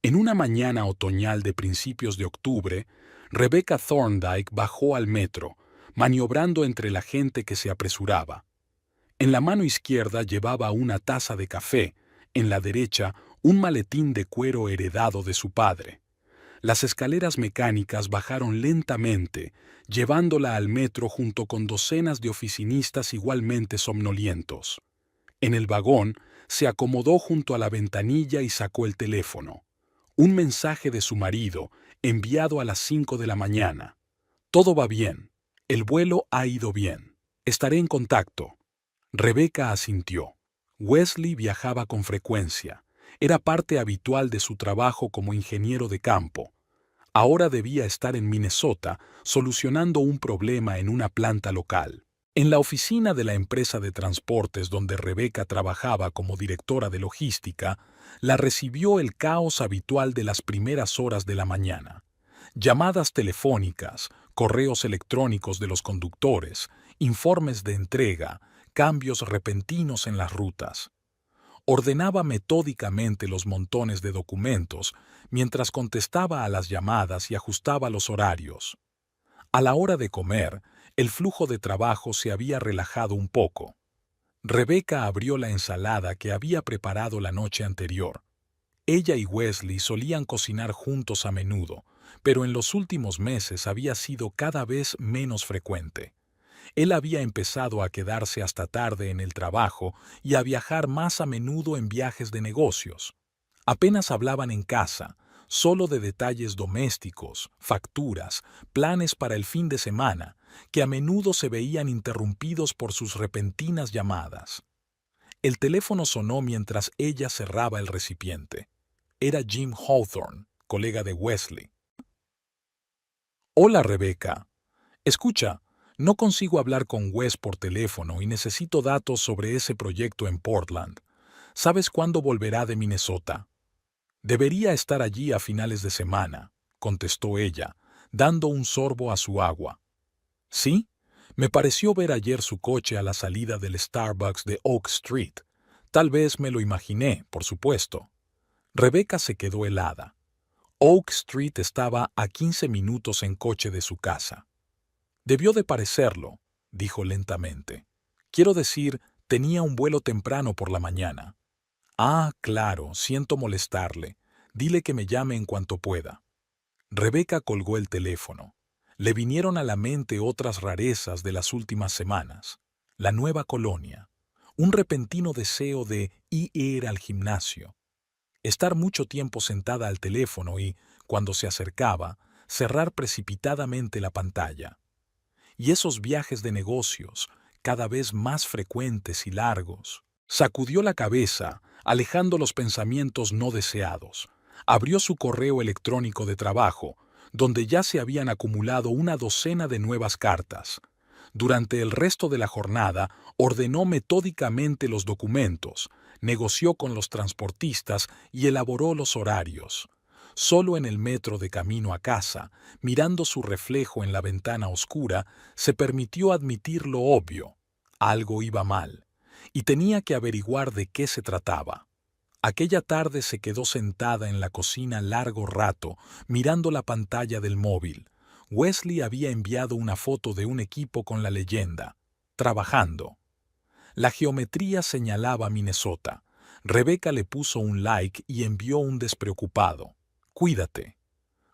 En una mañana otoñal de principios de octubre, Rebecca Thorndike bajó al metro, maniobrando entre la gente que se apresuraba. En la mano izquierda llevaba una taza de café, en la derecha un maletín de cuero heredado de su padre. Las escaleras mecánicas bajaron lentamente, llevándola al metro junto con docenas de oficinistas igualmente somnolientos. En el vagón, se acomodó junto a la ventanilla y sacó el teléfono. Un mensaje de su marido, enviado a las 5 de la mañana. Todo va bien. El vuelo ha ido bien. Estaré en contacto. Rebecca asintió. Wesley viajaba con frecuencia. Era parte habitual de su trabajo como ingeniero de campo. Ahora debía estar en Minnesota solucionando un problema en una planta local. En la oficina de la empresa de transportes donde Rebecca trabajaba como directora de logística, la recibió el caos habitual de las primeras horas de la mañana. Llamadas telefónicas, correos electrónicos de los conductores, informes de entrega, cambios repentinos en las rutas. Ordenaba metódicamente los montones de documentos mientras contestaba a las llamadas y ajustaba los horarios. A la hora de comer, el flujo de trabajo se había relajado un poco. Rebecca abrió la ensalada que había preparado la noche anterior. Ella y Wesley solían cocinar juntos a menudo, pero en los últimos meses había sido cada vez menos frecuente. Él había empezado a quedarse hasta tarde en el trabajo y a viajar más a menudo en viajes de negocios. Apenas hablaban en casa, solo de detalles domésticos, facturas, planes para el fin de semana, que a menudo se veían interrumpidos por sus repentinas llamadas. El teléfono sonó mientras ella cerraba el recipiente. Era Jim Hawthorne, colega de Wesley. «Hola, Rebecca. Escucha, no consigo hablar con Wes por teléfono y necesito datos sobre ese proyecto en Portland. ¿Sabes cuándo volverá de Minnesota?» «Debería estar allí a finales de semana», contestó ella, dando un sorbo a su agua. «¿Sí? Me pareció ver ayer su coche a la salida del Starbucks de Oak Street. Tal vez me lo imaginé, por supuesto». Rebecca se quedó helada. Oak Street estaba a 15 minutos en coche de su casa. «Debió de parecerlo», dijo lentamente. «Quiero decir, tenía un vuelo temprano por la mañana». «Ah, claro, siento molestarle. Dile que me llame en cuanto pueda». Rebecca colgó el teléfono. Le vinieron a la mente otras rarezas de las últimas semanas. La nueva colonia. Un repentino deseo de ir al gimnasio. Estar mucho tiempo sentada al teléfono y, cuando se acercaba, cerrar precipitadamente la pantalla. Y esos viajes de negocios, cada vez más frecuentes y largos. Sacudió la cabeza, alejando los pensamientos no deseados. Abrió su correo electrónico de trabajo, donde ya se habían acumulado una docena de nuevas cartas. Durante el resto de la jornada, ordenó metódicamente los documentos, negoció con los transportistas y elaboró los horarios. Solo en el metro de camino a casa, mirando su reflejo en la ventana oscura, se permitió admitir lo obvio. Algo iba mal, y tenía que averiguar de qué se trataba. Aquella tarde se quedó sentada en la cocina largo rato, mirando la pantalla del móvil. Wesley había enviado una foto de un equipo con la leyenda, trabajando. La geometría señalaba Minnesota. Rebecca le puso un like y envió un despreocupado. «Cuídate».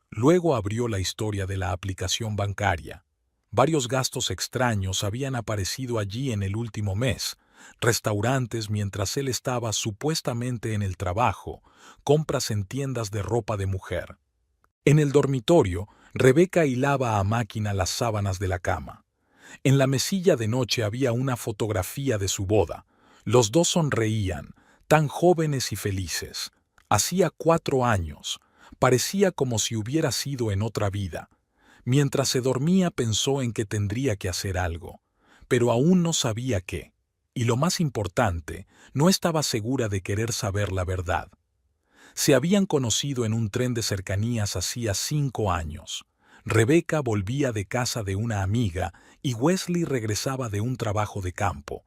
Luego abrió la historia de la aplicación bancaria. Varios gastos extraños habían aparecido allí en el último mes. Restaurantes mientras él estaba supuestamente en el trabajo, compras en tiendas de ropa de mujer. En el dormitorio, Rebecca hilaba a máquina las sábanas de la cama. En la mesilla de noche había una fotografía de su boda. Los dos sonreían, tan jóvenes y felices. Hacía 4 años. Parecía como si hubiera sido en otra vida. Mientras se dormía pensó en que tendría que hacer algo, pero aún no sabía qué. Y lo más importante, no estaba segura de querer saber la verdad. Se habían conocido en un tren de cercanías hacía 5 años. Rebecca volvía de casa de una amiga y Wesley regresaba de un trabajo de campo.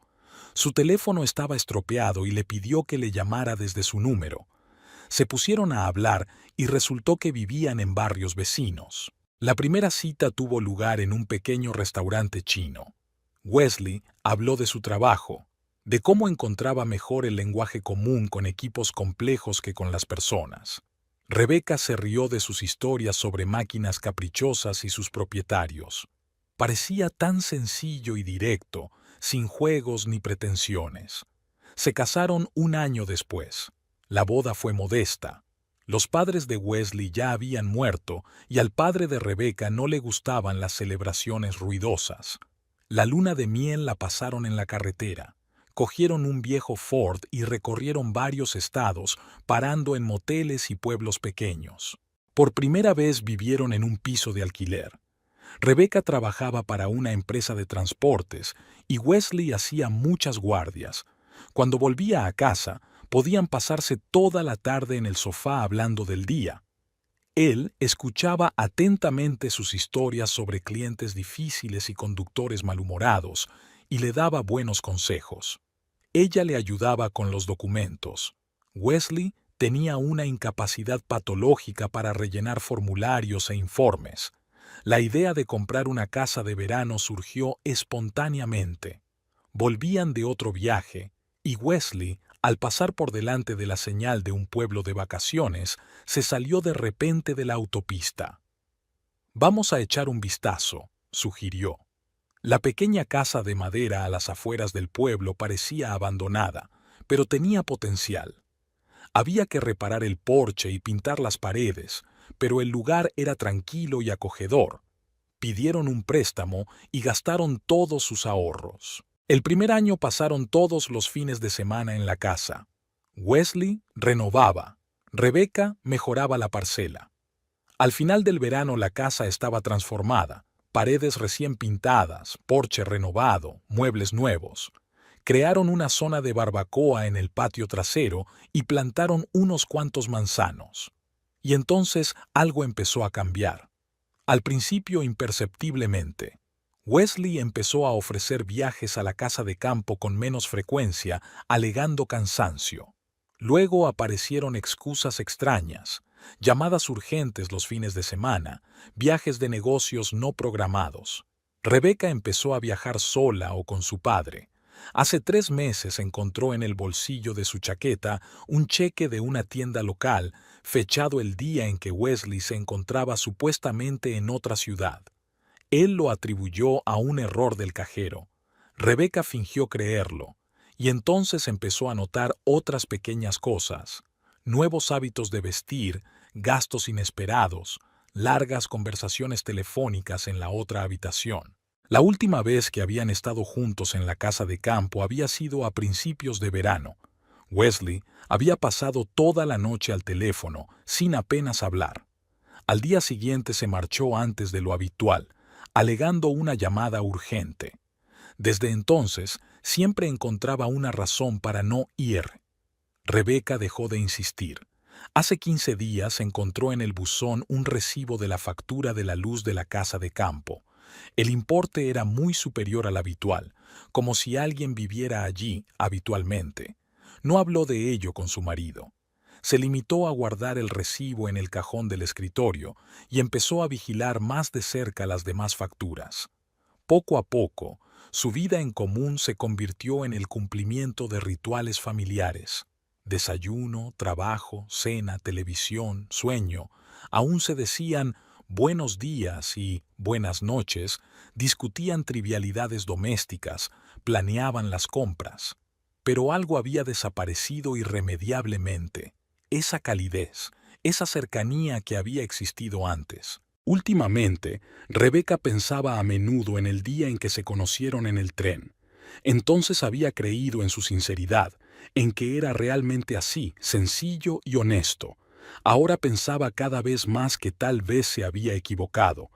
Su teléfono estaba estropeado y le pidió que le llamara desde su número. Se pusieron a hablar y resultó que vivían en barrios vecinos. La primera cita tuvo lugar en un pequeño restaurante chino. Wesley habló de su trabajo, de cómo encontraba mejor el lenguaje común con equipos complejos que con las personas. Rebecca se rió de sus historias sobre máquinas caprichosas y sus propietarios. Parecía tan sencillo y directo, sin juegos ni pretensiones. Se casaron un año después. La boda fue modesta. Los padres de Wesley ya habían muerto y al padre de Rebecca no le gustaban las celebraciones ruidosas. La luna de miel la pasaron en la carretera. Cogieron un viejo Ford y recorrieron varios estados, parando en moteles y pueblos pequeños. Por primera vez vivieron en un piso de alquiler. Rebecca trabajaba para una empresa de transportes y Wesley hacía muchas guardias. Cuando volvía a casa, podían pasarse toda la tarde en el sofá hablando del día. Él escuchaba atentamente sus historias sobre clientes difíciles y conductores malhumorados y le daba buenos consejos. Ella le ayudaba con los documentos. Wesley tenía una incapacidad patológica para rellenar formularios e informes. La idea de comprar una casa de verano surgió espontáneamente. Volvían de otro viaje y Wesley, al pasar por delante de la señal de un pueblo de vacaciones, se salió de repente de la autopista. «Vamos a echar un vistazo», sugirió. La pequeña casa de madera a las afueras del pueblo parecía abandonada, pero tenía potencial. Había que reparar el porche y pintar las paredes, pero el lugar era tranquilo y acogedor. Pidieron un préstamo y gastaron todos sus ahorros. El primer año pasaron todos los fines de semana en la casa. Wesley renovaba, Rebecca mejoraba la parcela. Al final del verano la casa estaba transformada, paredes recién pintadas, porche renovado, muebles nuevos. Crearon una zona de barbacoa en el patio trasero y plantaron unos cuantos manzanos. Y entonces algo empezó a cambiar. Al principio imperceptiblemente. Wesley empezó a ofrecer viajes a la casa de campo con menos frecuencia, alegando cansancio. Luego aparecieron excusas extrañas, llamadas urgentes los fines de semana, viajes de negocios no programados. Rebecca empezó a viajar sola o con su padre. Hace 3 meses encontró en el bolsillo de su chaqueta un cheque de una tienda local, fechado el día en que Wesley se encontraba supuestamente en otra ciudad. Él lo atribuyó a un error del cajero. Rebecca fingió creerlo, y entonces empezó a notar otras pequeñas cosas, nuevos hábitos de vestir, gastos inesperados, largas conversaciones telefónicas en la otra habitación. La última vez que habían estado juntos en la casa de campo había sido a principios de verano. Wesley había pasado toda la noche al teléfono, sin apenas hablar. Al día siguiente se marchó antes de lo habitual, alegando una llamada urgente. Desde entonces, siempre encontraba una razón para no ir. Rebecca dejó de insistir. Hace 15 días encontró en el buzón un recibo de la factura de la luz de la casa de campo. El importe era muy superior al habitual, como si alguien viviera allí habitualmente. No habló de ello con su marido. Se limitó a guardar el recibo en el cajón del escritorio y empezó a vigilar más de cerca las demás facturas. Poco a poco, su vida en común se convirtió en el cumplimiento de rituales familiares. Desayuno, trabajo, cena, televisión, sueño. Aún se decían buenos días y buenas noches, discutían trivialidades domésticas, planeaban las compras. Pero algo había desaparecido irremediablemente. Esa calidez, esa cercanía que había existido antes. Últimamente, Rebecca pensaba a menudo en el día en que se conocieron en el tren. Entonces había creído en su sinceridad, en que era realmente así, sencillo y honesto. Ahora pensaba cada vez más que tal vez se había equivocado,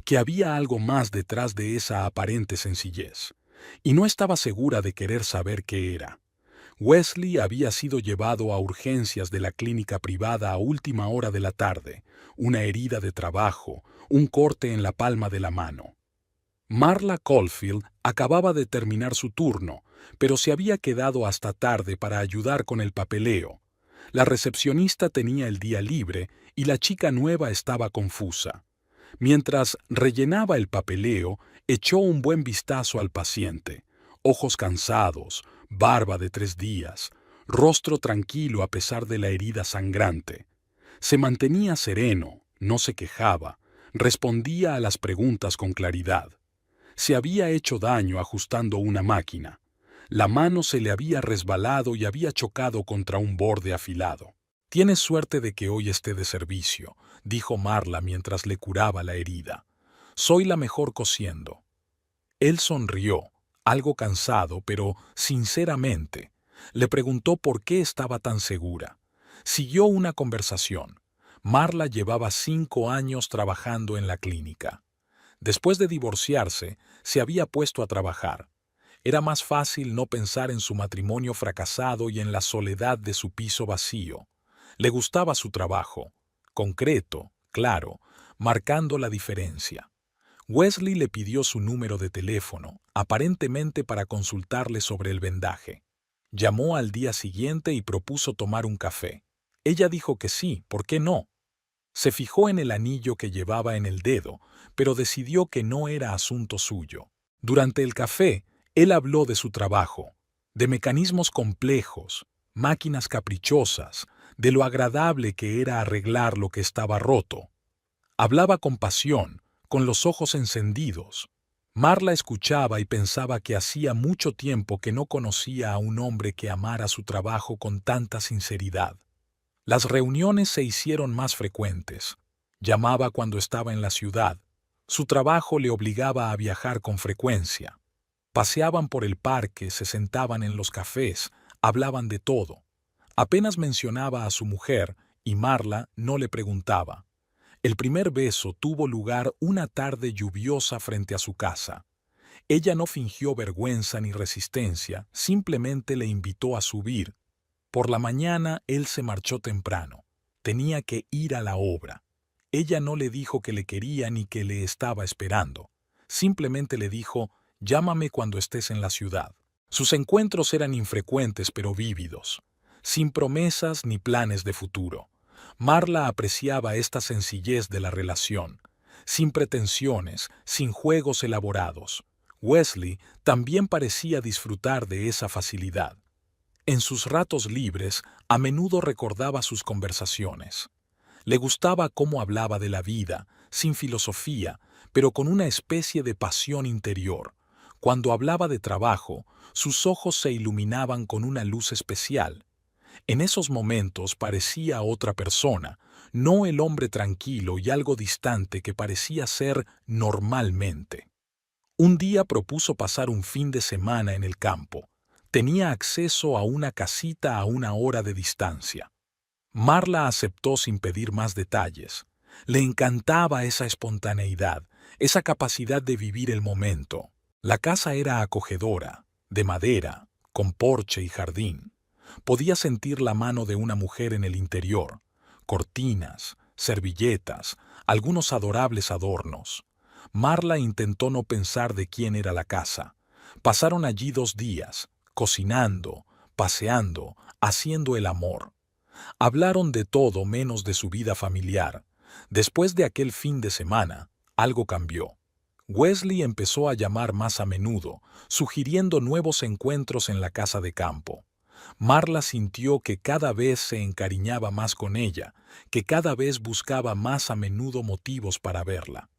que había algo más detrás de esa aparente sencillez. Y no estaba segura de querer saber qué era. Wesley había sido llevado a urgencias de la clínica privada a última hora de la tarde, una herida de trabajo, un corte en la palma de la mano. Marla Caulfield acababa de terminar su turno, pero se había quedado hasta tarde para ayudar con el papeleo. La recepcionista tenía el día libre y la chica nueva estaba confusa. Mientras rellenaba el papeleo, echó un buen vistazo al paciente. Ojos cansados, barba de 3 días, rostro tranquilo a pesar de la herida sangrante. Se mantenía sereno, no se quejaba, respondía a las preguntas con claridad. Se había hecho daño ajustando una máquina. La mano se le había resbalado y había chocado contra un borde afilado. «Tienes suerte de que hoy esté de servicio», dijo Marla mientras le curaba la herida. «Soy la mejor cosiendo». Él sonrió, algo cansado, pero sinceramente. Le preguntó por qué estaba tan segura. Siguió una conversación. Marla llevaba 5 años trabajando en la clínica. Después de divorciarse, se había puesto a trabajar. Era más fácil no pensar en su matrimonio fracasado y en la soledad de su piso vacío. Le gustaba su trabajo, concreto, claro, marcando la diferencia. Wesley le pidió su número de teléfono, aparentemente para consultarle sobre el vendaje. Llamó al día siguiente y propuso tomar un café. Ella dijo que sí, ¿por qué no? Se fijó en el anillo que llevaba en el dedo, pero decidió que no era asunto suyo. Durante el café, él habló de su trabajo, de mecanismos complejos, máquinas caprichosas, de lo agradable que era arreglar lo que estaba roto. Hablaba con pasión, con los ojos encendidos. Marla escuchaba y pensaba que hacía mucho tiempo que no conocía a un hombre que amara su trabajo con tanta sinceridad. Las reuniones se hicieron más frecuentes. Llamaba cuando estaba en la ciudad. Su trabajo le obligaba a viajar con frecuencia. Paseaban por el parque, se sentaban en los cafés, hablaban de todo. Apenas mencionaba a su mujer y Marla no le preguntaba. El primer beso tuvo lugar una tarde lluviosa frente a su casa. Ella no fingió vergüenza ni resistencia, simplemente le invitó a subir. Por la mañana él se marchó temprano. Tenía que ir a la obra. Ella no le dijo que le quería ni que le estaba esperando. Simplemente le dijo: «Llámame cuando estés en la ciudad». Sus encuentros eran infrecuentes pero vívidos, sin promesas ni planes de futuro. Marla apreciaba esta sencillez de la relación, sin pretensiones, sin juegos elaborados. Wesley también parecía disfrutar de esa facilidad. En sus ratos libres, a menudo recordaba sus conversaciones. Le gustaba cómo hablaba de la vida, sin filosofía, pero con una especie de pasión interior. Cuando hablaba de trabajo, sus ojos se iluminaban con una luz especial. En esos momentos parecía otra persona, no el hombre tranquilo y algo distante que parecía ser normalmente. Un día propuso pasar un fin de semana en el campo. Tenía acceso a una casita a 1 hora de distancia. Marla aceptó sin pedir más detalles. Le encantaba esa espontaneidad, esa capacidad de vivir el momento. La casa era acogedora, de madera, con porche y jardín. Podía sentir la mano de una mujer en el interior, cortinas, servilletas, algunos adorables adornos. Marla intentó no pensar de quién era la casa. Pasaron allí 2 días, cocinando, paseando, haciendo el amor. Hablaron de todo menos de su vida familiar. Después de aquel fin de semana, algo cambió. Wesley empezó a llamar más a menudo, sugiriendo nuevos encuentros en la casa de campo. Marla sintió que cada vez se encariñaba más con ella, que cada vez buscaba más a menudo motivos para verla.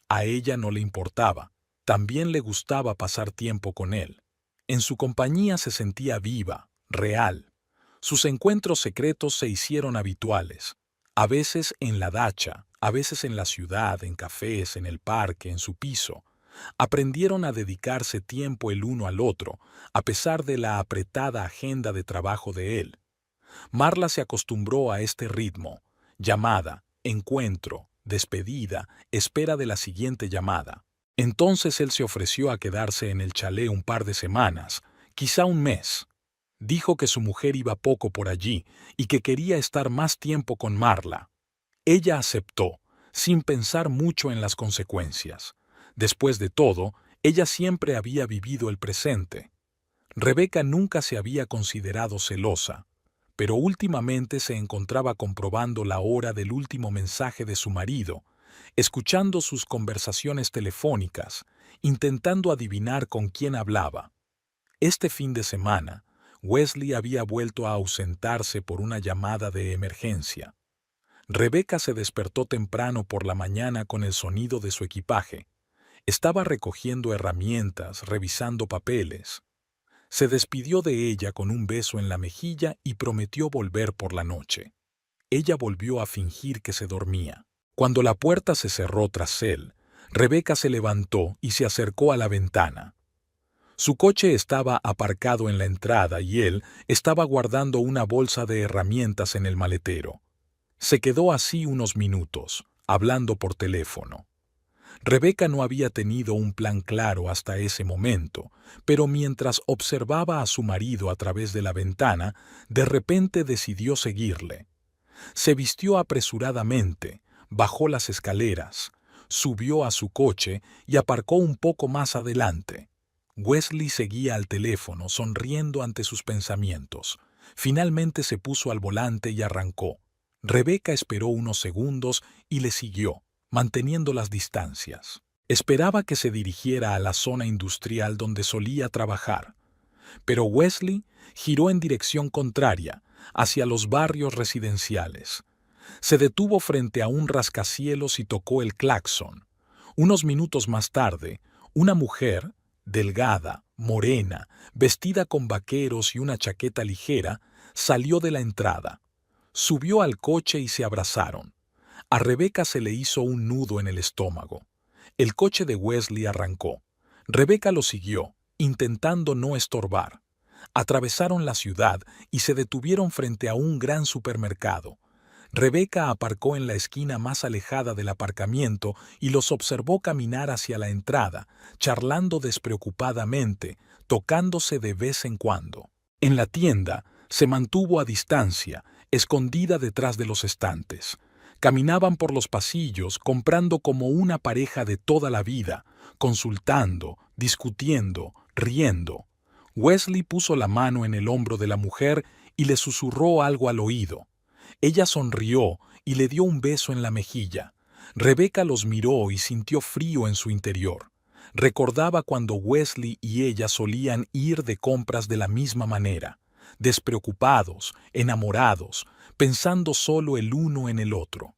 A ella no le importaba, también le gustaba pasar tiempo con él. En su compañía se sentía viva, real. Sus encuentros secretos se hicieron habituales, a veces en la dacha, a veces en la ciudad, en cafés, en el parque, en su piso. Aprendieron a dedicarse tiempo el uno al otro, a pesar de la apretada agenda de trabajo de él. Marla se acostumbró a este ritmo: llamada, encuentro, despedida, espera de la siguiente llamada. Entonces él se ofreció a quedarse en el chalet un par de semanas, quizá un mes. Dijo que su mujer iba poco por allí y que quería estar más tiempo con Marla. Ella aceptó, sin pensar mucho en las consecuencias. Después de todo, ella siempre había vivido el presente. Rebeca nunca se había considerado celosa. pero últimamente se encontraba comprobando la hora del último mensaje de su marido, escuchando sus conversaciones telefónicas, intentando adivinar con quién hablaba. Este fin de semana, Wesley había vuelto a ausentarse por una llamada de emergencia. Rebecca se despertó temprano por la mañana con el sonido de su equipaje. Estaba recogiendo herramientas, revisando papeles. Se despidió de ella con un beso en la mejilla y prometió volver por la noche. Ella volvió a fingir que se dormía. Cuando la puerta se cerró tras él, Rebecca se levantó y se acercó a la ventana. Su coche estaba aparcado en la entrada y él estaba guardando una bolsa de herramientas en el maletero. Se quedó así unos minutos, hablando por teléfono. Rebecca no había tenido un plan claro hasta ese momento, pero mientras observaba a su marido a través de la ventana, de repente decidió seguirle. Se vistió apresuradamente, bajó las escaleras, subió a su coche y aparcó un poco más adelante. Wesley seguía al teléfono, sonriendo ante sus pensamientos. Finalmente se puso al volante y arrancó. Rebecca esperó unos segundos y le siguió, manteniendo las distancias. Esperaba que se dirigiera a la zona industrial donde solía trabajar. Pero Wesley giró en dirección contraria, hacia los barrios residenciales. Se detuvo frente a un rascacielos y tocó el claxon. Unos minutos más tarde, una mujer, delgada, morena, vestida con vaqueros y una chaqueta ligera, salió de la entrada. Subió al coche y se abrazaron. A Rebecca se le hizo un nudo en el estómago. El coche de Wesley arrancó. Rebecca lo siguió, intentando no estorbar. Atravesaron la ciudad y se detuvieron frente a un gran supermercado. Rebecca aparcó en la esquina más alejada del aparcamiento y los observó caminar hacia la entrada, charlando despreocupadamente, tocándose de vez en cuando. En la tienda, se mantuvo a distancia, escondida detrás de los estantes. Caminaban por los pasillos, comprando como una pareja de toda la vida, consultando, discutiendo, riendo. Wesley puso la mano en el hombro de la mujer y le susurró algo al oído. Ella sonrió y le dio un beso en la mejilla. Rebecca los miró y sintió frío en su interior. Recordaba cuando Wesley y ella solían ir de compras de la misma manera, despreocupados, enamorados, pensando solo el uno en el otro.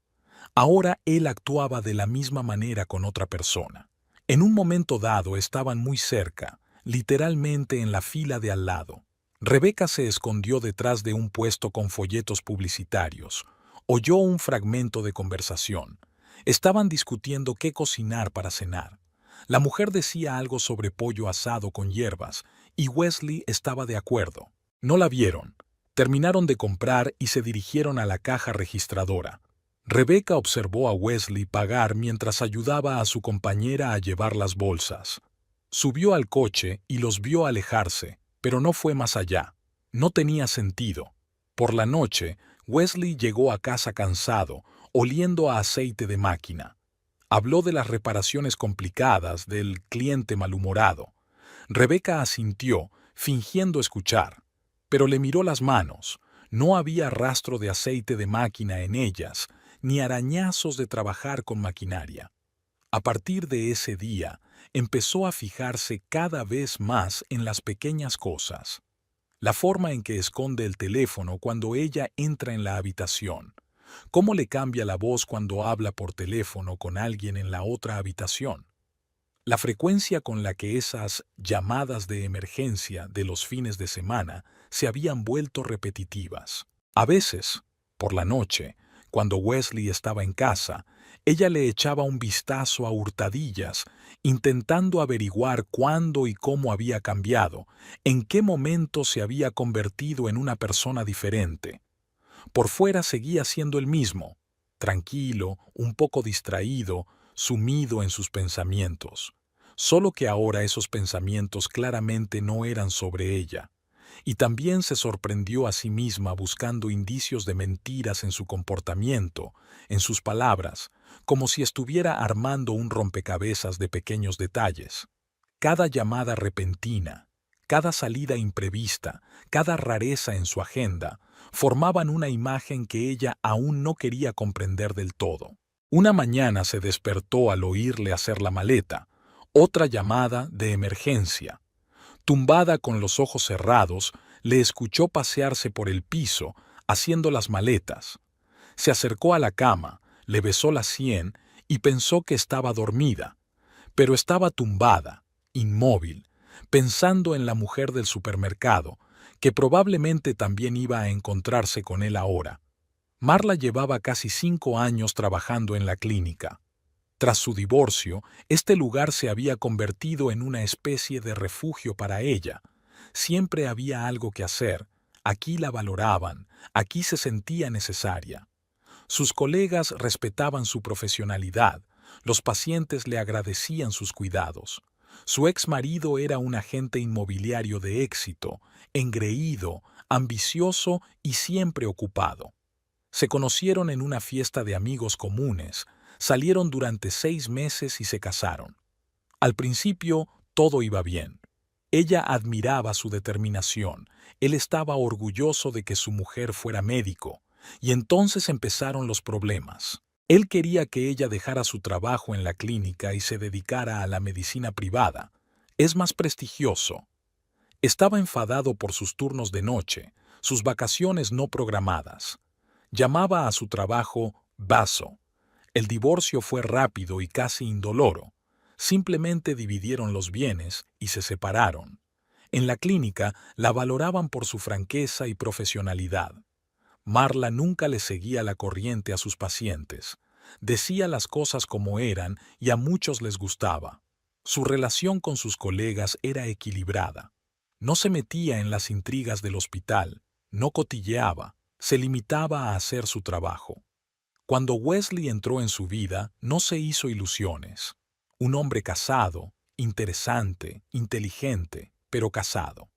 Ahora él actuaba de la misma manera con otra persona. En un momento dado estaban muy cerca, literalmente en la fila de al lado. Rebecca se escondió detrás de un puesto con folletos publicitarios. Oyó un fragmento de conversación. Estaban discutiendo qué cocinar para cenar. La mujer decía algo sobre pollo asado con hierbas, y Wesley estaba de acuerdo. No la vieron. Terminaron de comprar y se dirigieron a la caja registradora. Rebecca observó a Wesley pagar mientras ayudaba a su compañera a llevar las bolsas. Subió al coche y los vio alejarse, pero no fue más allá. No tenía sentido. Por la noche, Wesley llegó a casa cansado, oliendo a aceite de máquina. Habló de las reparaciones complicadas, del cliente malhumorado. Rebecca asintió, fingiendo escuchar, pero le miró las manos. No había rastro de aceite de máquina en ellas, ni arañazos de trabajar con maquinaria. A partir de ese día, empezó a fijarse cada vez más en las pequeñas cosas. La forma en que esconde el teléfono cuando ella entra en la habitación. Cómo le cambia la voz cuando habla por teléfono con alguien en la otra habitación. La frecuencia con la que esas llamadas de emergencia de los fines de semana se habían vuelto repetitivas. A veces, por la noche, cuando Wesley estaba en casa, ella le echaba un vistazo a hurtadillas, intentando averiguar cuándo y cómo había cambiado, en qué momento se había convertido en una persona diferente. Por fuera seguía siendo el mismo, tranquilo, un poco distraído, sumido en sus pensamientos. Solo que ahora esos pensamientos claramente no eran sobre ella. Y también se sorprendió a sí misma buscando indicios de mentiras en su comportamiento, en sus palabras, como si estuviera armando un rompecabezas de pequeños detalles. Cada llamada repentina, cada salida imprevista, cada rareza en su agenda, formaban una imagen que ella aún no quería comprender del todo. Una mañana se despertó al oírle hacer la maleta, otra llamada de emergencia. Tumbada con los ojos cerrados, le escuchó pasearse por el piso, haciendo las maletas. Se acercó a la cama, le besó la sien y pensó que estaba dormida, pero estaba tumbada, inmóvil, pensando en la mujer del supermercado, que probablemente también iba a encontrarse con él ahora. Marla llevaba casi 5 años trabajando en la clínica. Tras su divorcio, este lugar se había convertido en una especie de refugio para ella. Siempre había algo que hacer, aquí la valoraban, aquí se sentía necesaria. Sus colegas respetaban su profesionalidad, los pacientes le agradecían sus cuidados. Su ex marido era un agente inmobiliario de éxito, engreído, ambicioso y siempre ocupado. Se conocieron en una fiesta de amigos comunes, salieron durante 6 meses y se casaron. Al principio todo iba bien. Ella admiraba su determinación, él estaba orgulloso de que su mujer fuera médico, y entonces empezaron los problemas. Él quería que ella dejara su trabajo en la clínica y se dedicara a la medicina privada. Es más prestigioso. Estaba enfadado por sus turnos de noche, sus vacaciones no programadas. Llamaba a su trabajo vaso. El divorcio fue rápido y casi indoloro. Simplemente dividieron los bienes y se separaron. En la clínica la valoraban por su franqueza y profesionalidad. Marla nunca le seguía la corriente a sus pacientes. Decía las cosas como eran y a muchos les gustaba. Su relación con sus colegas era equilibrada. No se metía en las intrigas del hospital, no cotilleaba, se limitaba a hacer su trabajo. Cuando Wesley entró en su vida, no se hizo ilusiones. Un hombre casado, interesante, inteligente, pero casado.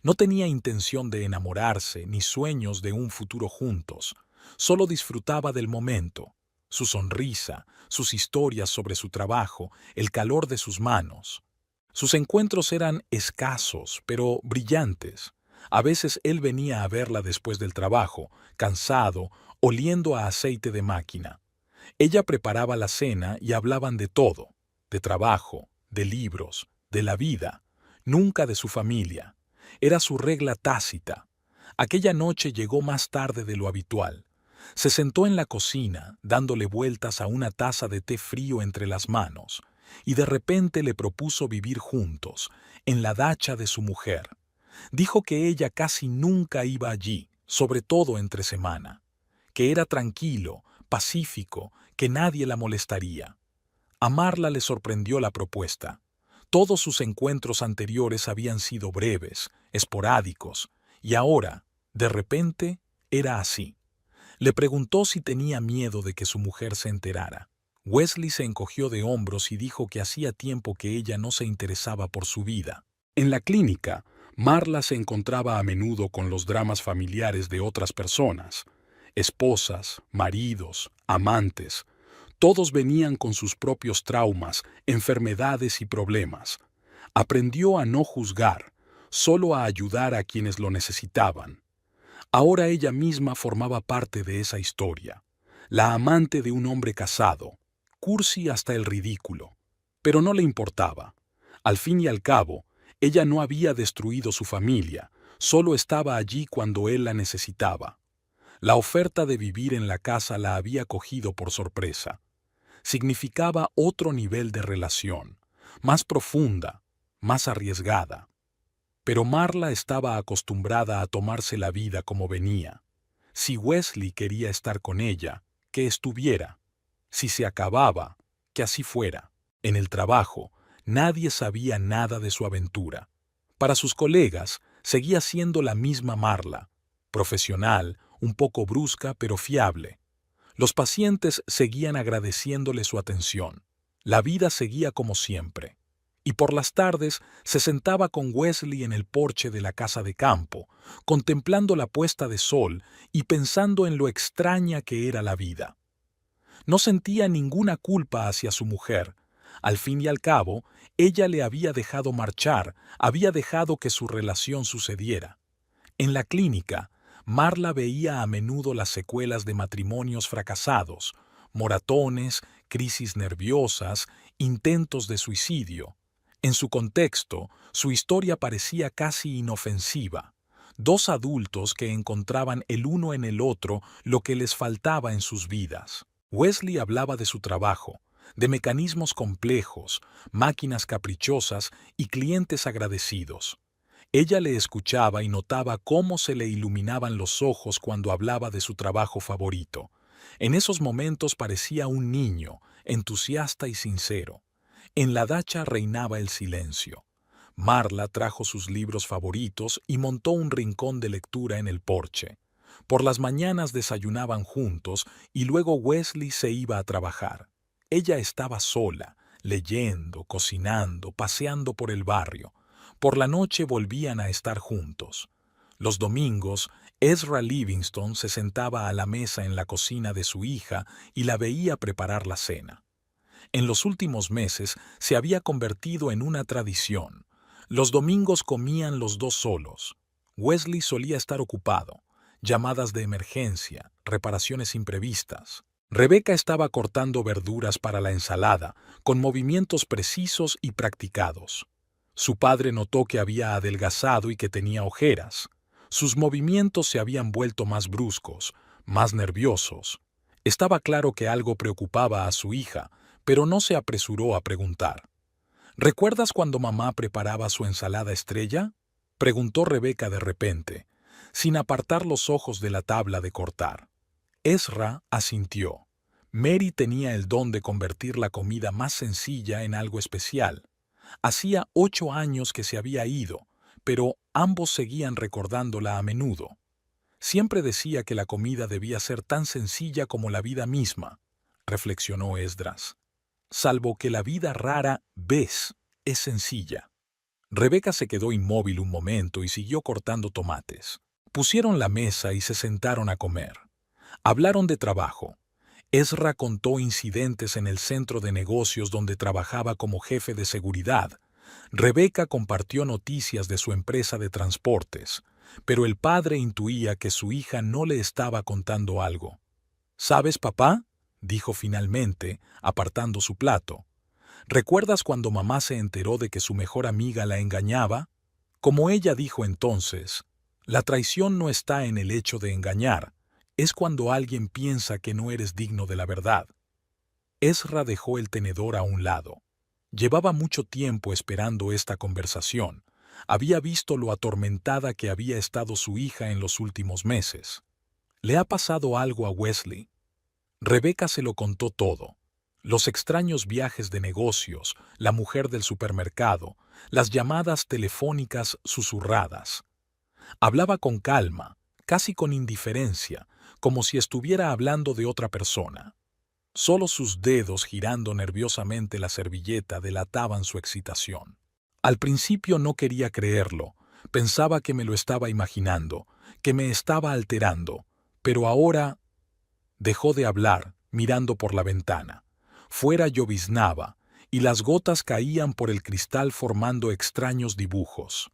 No tenía intención de enamorarse ni sueños de un futuro juntos. Solo disfrutaba del momento, su sonrisa, sus historias sobre su trabajo, el calor de sus manos. Sus encuentros eran escasos, pero brillantes. A veces él venía a verla después del trabajo, cansado, oliendo a aceite de máquina. Ella preparaba la cena y hablaban de todo, de trabajo, de libros, de la vida, nunca de su familia. Era su regla tácita. Aquella noche llegó más tarde de lo habitual. Se sentó en la cocina, dándole vueltas a una taza de té frío entre las manos, y de repente le propuso vivir juntos, en la dacha de su mujer. Dijo que ella casi nunca iba allí, sobre todo entre semana, que era tranquilo, pacífico, que nadie la molestaría. A Marla le sorprendió la propuesta. Todos sus encuentros anteriores habían sido breves, esporádicos, y ahora, de repente, era así. Le preguntó si tenía miedo de que su mujer se enterara. Wesley se encogió de hombros y dijo que hacía tiempo que ella no se interesaba por su vida. En la clínica, Marla se encontraba a menudo con los dramas familiares de otras personas. Esposas, maridos, amantes. Todos venían con sus propios traumas, enfermedades y problemas. Aprendió a no juzgar, solo a ayudar a quienes lo necesitaban. Ahora ella misma formaba parte de esa historia, la amante de un hombre casado, cursi hasta el ridículo. Pero no le importaba. Al fin y al cabo, ella no había destruido su familia, solo estaba allí cuando él la necesitaba. La oferta de vivir en la casa la había cogido por sorpresa. Significaba otro nivel de relación, más profunda, más arriesgada. Pero Marla estaba acostumbrada a tomarse la vida como venía. Si Wesley quería estar con ella, que estuviera. Si se acababa, que así fuera. En el trabajo, nadie sabía nada de su aventura. Para sus colegas, seguía siendo la misma Marla, profesional, un poco brusca pero fiable. Los pacientes seguían agradeciéndole su atención. La vida seguía como siempre. Y por las tardes se sentaba con Wesley en el porche de la casa de campo, contemplando la puesta de sol y pensando en lo extraña que era la vida. No sentía ninguna culpa hacia su mujer. Al fin y al cabo, ella le había dejado marchar, había dejado que su relación sucediera. En la clínica, Marla veía a menudo las secuelas de matrimonios fracasados, moratones, crisis nerviosas, intentos de suicidio. En su contexto, su historia parecía casi inofensiva. Dos adultos que encontraban el uno en el otro lo que les faltaba en sus vidas. Wesley hablaba de su trabajo, de mecanismos complejos, máquinas caprichosas y clientes agradecidos. Ella le escuchaba y notaba cómo se le iluminaban los ojos cuando hablaba de su trabajo favorito. En esos momentos parecía un niño, entusiasta y sincero. En la dacha reinaba el silencio. Marla trajo sus libros favoritos y montó un rincón de lectura en el porche. Por las mañanas desayunaban juntos y luego Wesley se iba a trabajar. Ella estaba sola, leyendo, cocinando, paseando por el barrio. Por la noche volvían a estar juntos. Los domingos, Ezra Livingston se sentaba a la mesa en la cocina de su hija y la veía preparar la cena. En los últimos meses se había convertido en una tradición. Los domingos comían los dos solos. Wesley solía estar ocupado, llamadas de emergencia, reparaciones imprevistas. Rebecca estaba cortando verduras para la ensalada, con movimientos precisos y practicados. Su padre notó que había adelgazado y que tenía ojeras. Sus movimientos se habían vuelto más bruscos, más nerviosos. Estaba claro que algo preocupaba a su hija, pero no se apresuró a preguntar. ¿Recuerdas cuando mamá preparaba su ensalada estrella?, preguntó Rebecca de repente, sin apartar los ojos de la tabla de cortar. Ezra asintió. Mary tenía el don de convertir la comida más sencilla en algo especial. Hacía 8 años que se había ido, pero ambos seguían recordándola a menudo. Siempre decía que la comida debía ser tan sencilla como la vida misma, reflexionó Esdras. Salvo que la vida rara vez es sencilla. Rebecca se quedó inmóvil un momento y siguió cortando tomates. Pusieron la mesa y se sentaron a comer. Hablaron de trabajo. Ezra contó incidentes en el centro de negocios donde trabajaba como jefe de seguridad. Rebecca compartió noticias de su empresa de transportes, pero el padre intuía que su hija no le estaba contando algo. ¿Sabes, papá?, dijo finalmente, apartando su plato. ¿Recuerdas cuando mamá se enteró de que su mejor amiga la engañaba? Como ella dijo entonces, la traición no está en el hecho de engañar, es cuando alguien piensa que no eres digno de la verdad. Ezra dejó el tenedor a un lado. Llevaba mucho tiempo esperando esta conversación. Había visto lo atormentada que había estado su hija en los últimos meses. ¿Le ha pasado algo a Wesley? Rebecca se lo contó todo. Los extraños viajes de negocios, la mujer del supermercado, las llamadas telefónicas susurradas. Hablaba con calma, casi con indiferencia, como si estuviera hablando de otra persona. Solo sus dedos girando nerviosamente la servilleta delataban su excitación. Al principio no quería creerlo, pensaba que me lo estaba imaginando, que me estaba alterando, pero ahora dejó de hablar, mirando por la ventana. Fuera lloviznaba, y las gotas caían por el cristal formando extraños dibujos.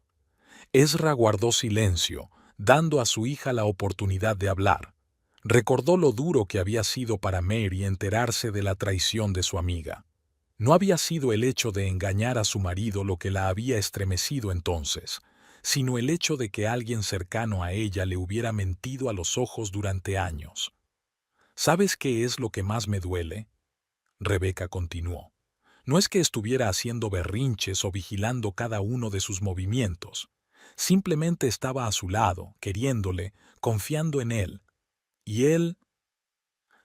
Ezra guardó silencio, dando a su hija la oportunidad de hablar. Recordó lo duro que había sido para Mary enterarse de la traición de su amiga. No había sido el hecho de engañar a su marido lo que la había estremecido entonces, sino el hecho de que alguien cercano a ella le hubiera mentido a los ojos durante años. ¿Sabes qué es lo que más me duele?, Rebecca continuó. No es que estuviera haciendo berrinches o vigilando cada uno de sus movimientos. Simplemente estaba a su lado, queriéndole, confiando en él. Y él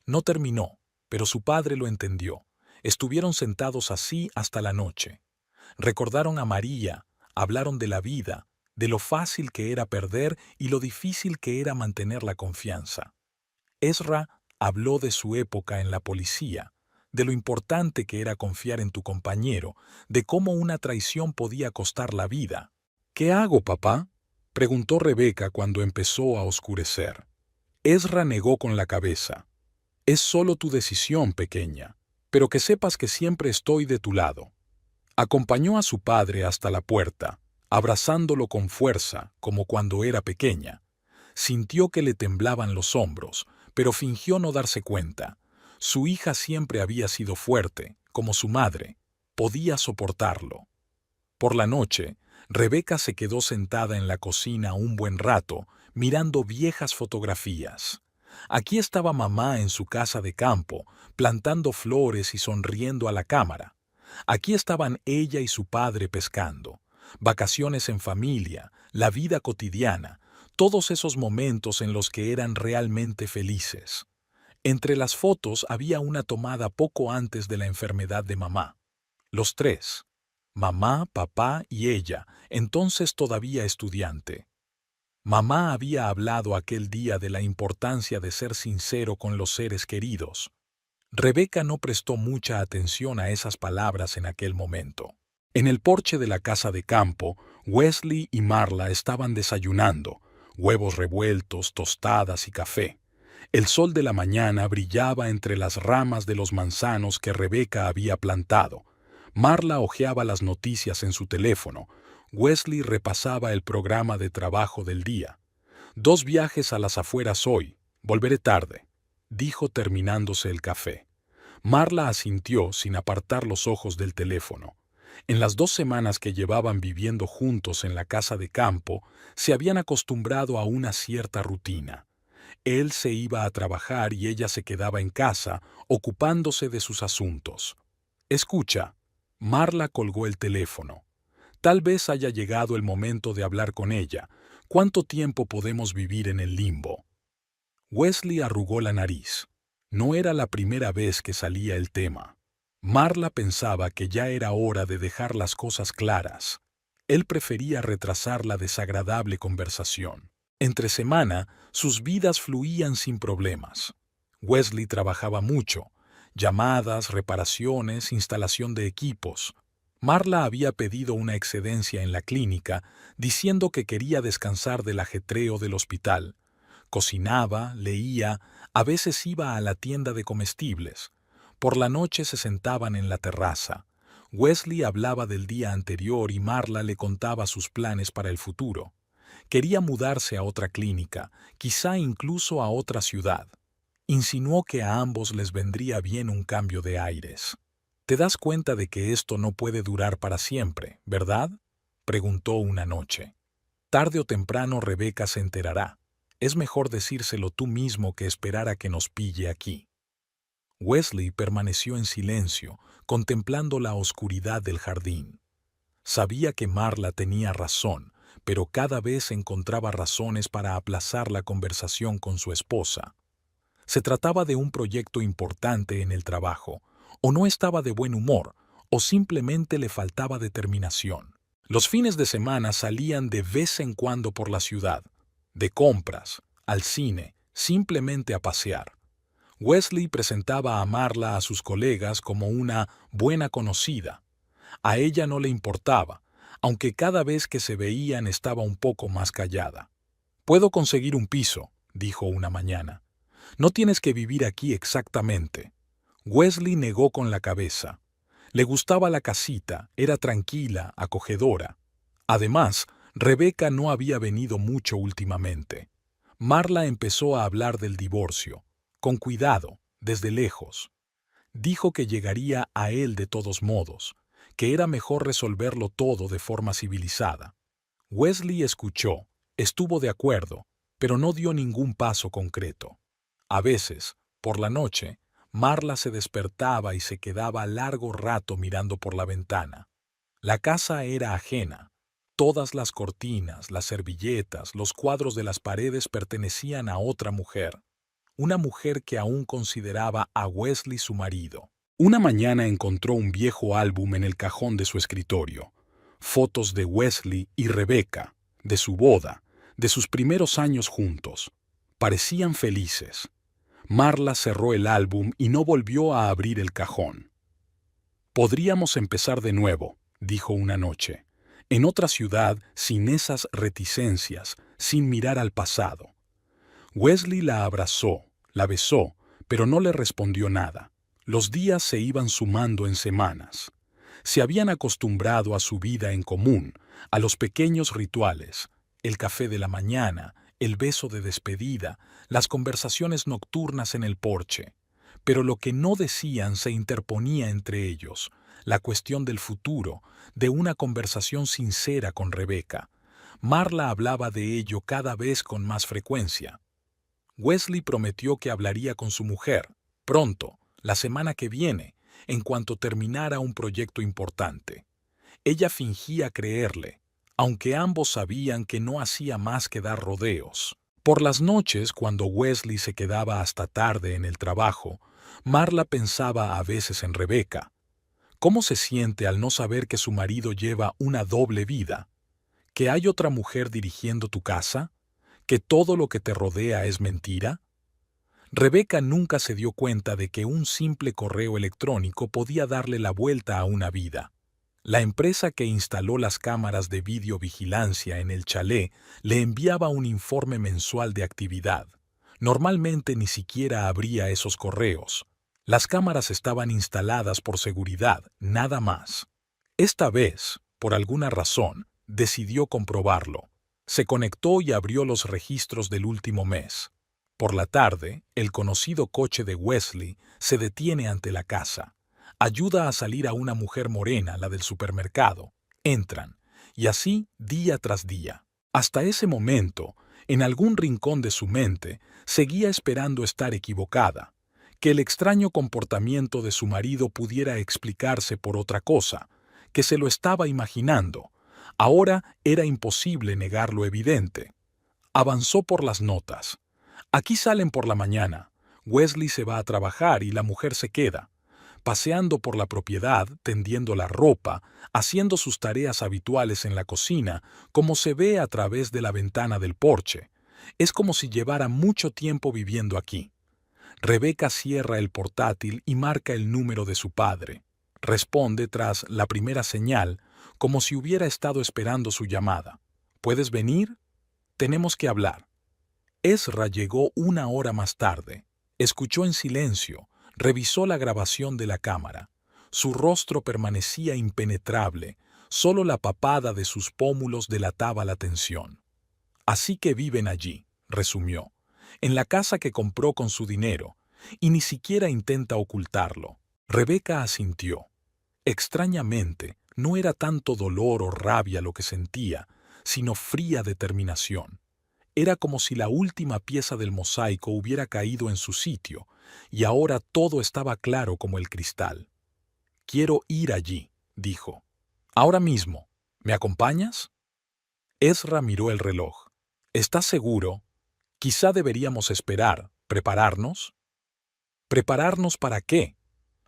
no terminó, pero su padre lo entendió. Estuvieron sentados así hasta la noche. Recordaron a María, hablaron de la vida, de lo fácil que era perder y lo difícil que era mantener la confianza. Ezra habló de su época en la policía, de lo importante que era confiar en tu compañero, de cómo una traición podía costar la vida. ¿Qué hago, papá?, preguntó Rebecca cuando empezó a oscurecer. Ezra negó con la cabeza. Es solo tu decisión, pequeña. pero que sepas que siempre estoy de tu lado. Acompañó a su padre hasta la puerta, abrazándolo con fuerza, como cuando era pequeña. Sintió que le temblaban los hombros, pero fingió no darse cuenta. Su hija siempre había sido fuerte, como su madre. Podía soportarlo. Por la noche, Rebeca se quedó sentada en la cocina un buen rato, mirando viejas fotografías. Aquí estaba mamá en su casa de campo, plantando flores y sonriendo a la cámara. Aquí estaban ella y su padre pescando. Vacaciones en familia, la vida cotidiana, todos esos momentos en los que eran realmente felices. Entre las fotos había una tomada poco antes de la enfermedad de mamá. Los tres, mamá, papá y ella, entonces todavía estudiante. Mamá había hablado aquel día de la importancia de ser sincero con los seres queridos. Rebeca no prestó mucha atención a esas palabras en aquel momento. En el porche de la casa de campo, Wesley y Marla estaban desayunando, huevos revueltos, tostadas y café. El sol de la mañana brillaba entre las ramas de los manzanos que Rebeca había plantado. Marla hojeaba las noticias en su teléfono. Wesley repasaba el programa de trabajo del día. 2 viajes a las afueras hoy. Volveré tarde, dijo terminándose el café. Marla asintió sin apartar los ojos del teléfono. En las 2 semanas que llevaban viviendo juntos en la casa de campo, se habían acostumbrado a una cierta rutina. Él se iba a trabajar y ella se quedaba en casa, ocupándose de sus asuntos. Escucha. Marla colgó el teléfono. Tal vez haya llegado el momento de hablar con ella. ¿Cuánto tiempo podemos vivir en el limbo? Wesley arrugó la nariz. No era la primera vez que salía el tema. Marla pensaba que ya era hora de dejar las cosas claras. Él prefería retrasar la desagradable conversación. Entre semana, sus vidas fluían sin problemas. Wesley trabajaba mucho. Llamadas, reparaciones, instalación de equipos. Marla había pedido una excedencia en la clínica, diciendo que quería descansar del ajetreo del hospital. Cocinaba, leía, a veces iba a la tienda de comestibles. Por la noche se sentaban en la terraza. Wesley hablaba del día anterior y Marla le contaba sus planes para el futuro. Quería mudarse a otra clínica, quizá incluso a otra ciudad. Insinuó que a ambos les vendría bien un cambio de aires. «Te das cuenta de que esto no puede durar para siempre, ¿verdad?», preguntó una noche. «Tarde o temprano Rebeca se enterará. Es mejor decírselo tú mismo que esperar a que nos pille aquí». Wesley permaneció en silencio, contemplando la oscuridad del jardín. Sabía que Marla tenía razón, pero cada vez encontraba razones para aplazar la conversación con su esposa. Se trataba de un proyecto importante en el trabajo, o no estaba de buen humor, o simplemente le faltaba determinación. Los fines de semana salían de vez en cuando por la ciudad, de compras, al cine, simplemente a pasear. Wesley presentaba a Marla a sus colegas como una buena conocida. A ella no le importaba, aunque cada vez que se veían estaba un poco más callada. «Puedo conseguir un piso», dijo una mañana. «No tienes que vivir aquí exactamente». Wesley negó con la cabeza. Le gustaba la casita, era tranquila, acogedora. Además, Rebeca no había venido mucho últimamente. Marla empezó a hablar del divorcio, con cuidado, desde lejos. Dijo que llegaría a él de todos modos, que era mejor resolverlo todo de forma civilizada. Wesley escuchó, estuvo de acuerdo, pero no dio ningún paso concreto. A veces, por la noche, Marla se despertaba y se quedaba largo rato mirando por la ventana. La casa era ajena. Todas las cortinas, las servilletas, los cuadros de las paredes pertenecían a otra mujer. Una mujer que aún consideraba a Wesley su marido. Una mañana encontró un viejo álbum en el cajón de su escritorio. Fotos de Wesley y Rebeca, de su boda, de sus primeros años juntos. Parecían felices. Marla cerró el álbum y no volvió a abrir el cajón. «Podríamos empezar de nuevo», dijo una noche, «en otra ciudad, sin esas reticencias, sin mirar al pasado». Wesley la abrazó, la besó, pero no le respondió nada. Los días se iban sumando en semanas. Se habían acostumbrado a su vida en común, a los pequeños rituales, el café de la mañana, el beso de despedida, las conversaciones nocturnas en el porche. Pero lo que no decían se interponía entre ellos, la cuestión del futuro, de una conversación sincera con Rebeca. Marla hablaba de ello cada vez con más frecuencia. Wesley prometió que hablaría con su mujer, pronto, la semana que viene, en cuanto terminara un proyecto importante. Ella fingía creerle, aunque ambos sabían que no hacía más que dar rodeos. Por las noches, cuando Wesley se quedaba hasta tarde en el trabajo, Marla pensaba a veces en Rebeca. ¿Cómo se siente al no saber que su marido lleva una doble vida? ¿Que hay otra mujer dirigiendo tu casa? ¿Que todo lo que te rodea es mentira? Rebeca nunca se dio cuenta de que un simple correo electrónico podía darle la vuelta a una vida. La empresa que instaló las cámaras de videovigilancia en el chalet le enviaba un informe mensual de actividad. Normalmente ni siquiera abría esos correos. Las cámaras estaban instaladas por seguridad, nada más. Esta vez, por alguna razón, decidió comprobarlo. Se conectó y abrió los registros del último mes. Por la tarde, el conocido coche de Wesley se detiene ante la casa. Ayuda a salir a una mujer morena, la del supermercado. Entran, y así día tras día. Hasta ese momento, en algún rincón de su mente, seguía esperando estar equivocada, que el extraño comportamiento de su marido pudiera explicarse por otra cosa, que se lo estaba imaginando. Ahora era imposible negar lo evidente. Avanzó por las notas. Aquí salen por la mañana. Wesley se va a trabajar y la mujer se queda, paseando por la propiedad, tendiendo la ropa, haciendo sus tareas habituales en la cocina, como se ve a través de la ventana del porche. Es como si llevara mucho tiempo viviendo aquí. Rebeca cierra el portátil y marca el número de su padre. Responde tras la primera señal, como si hubiera estado esperando su llamada. ¿Puedes venir? Tenemos que hablar. Ezra llegó una hora más tarde. Escuchó en silencio, revisó la grabación de la cámara. Su rostro permanecía impenetrable, solo la papada de sus pómulos delataba la tensión. Así que viven allí, resumió, en la casa que compró con su dinero, y ni siquiera intenta ocultarlo. Rebeca asintió. Extrañamente, no era tanto dolor o rabia lo que sentía, sino fría determinación. Era como si la última pieza del mosaico hubiera caído en su sitio, y ahora todo estaba claro como el cristal. Quiero ir allí, dijo. Ahora mismo. ¿Me acompañas? Ezra miró el reloj. ¿Estás seguro? Quizá deberíamos esperar, prepararnos. ¿Prepararnos para qué?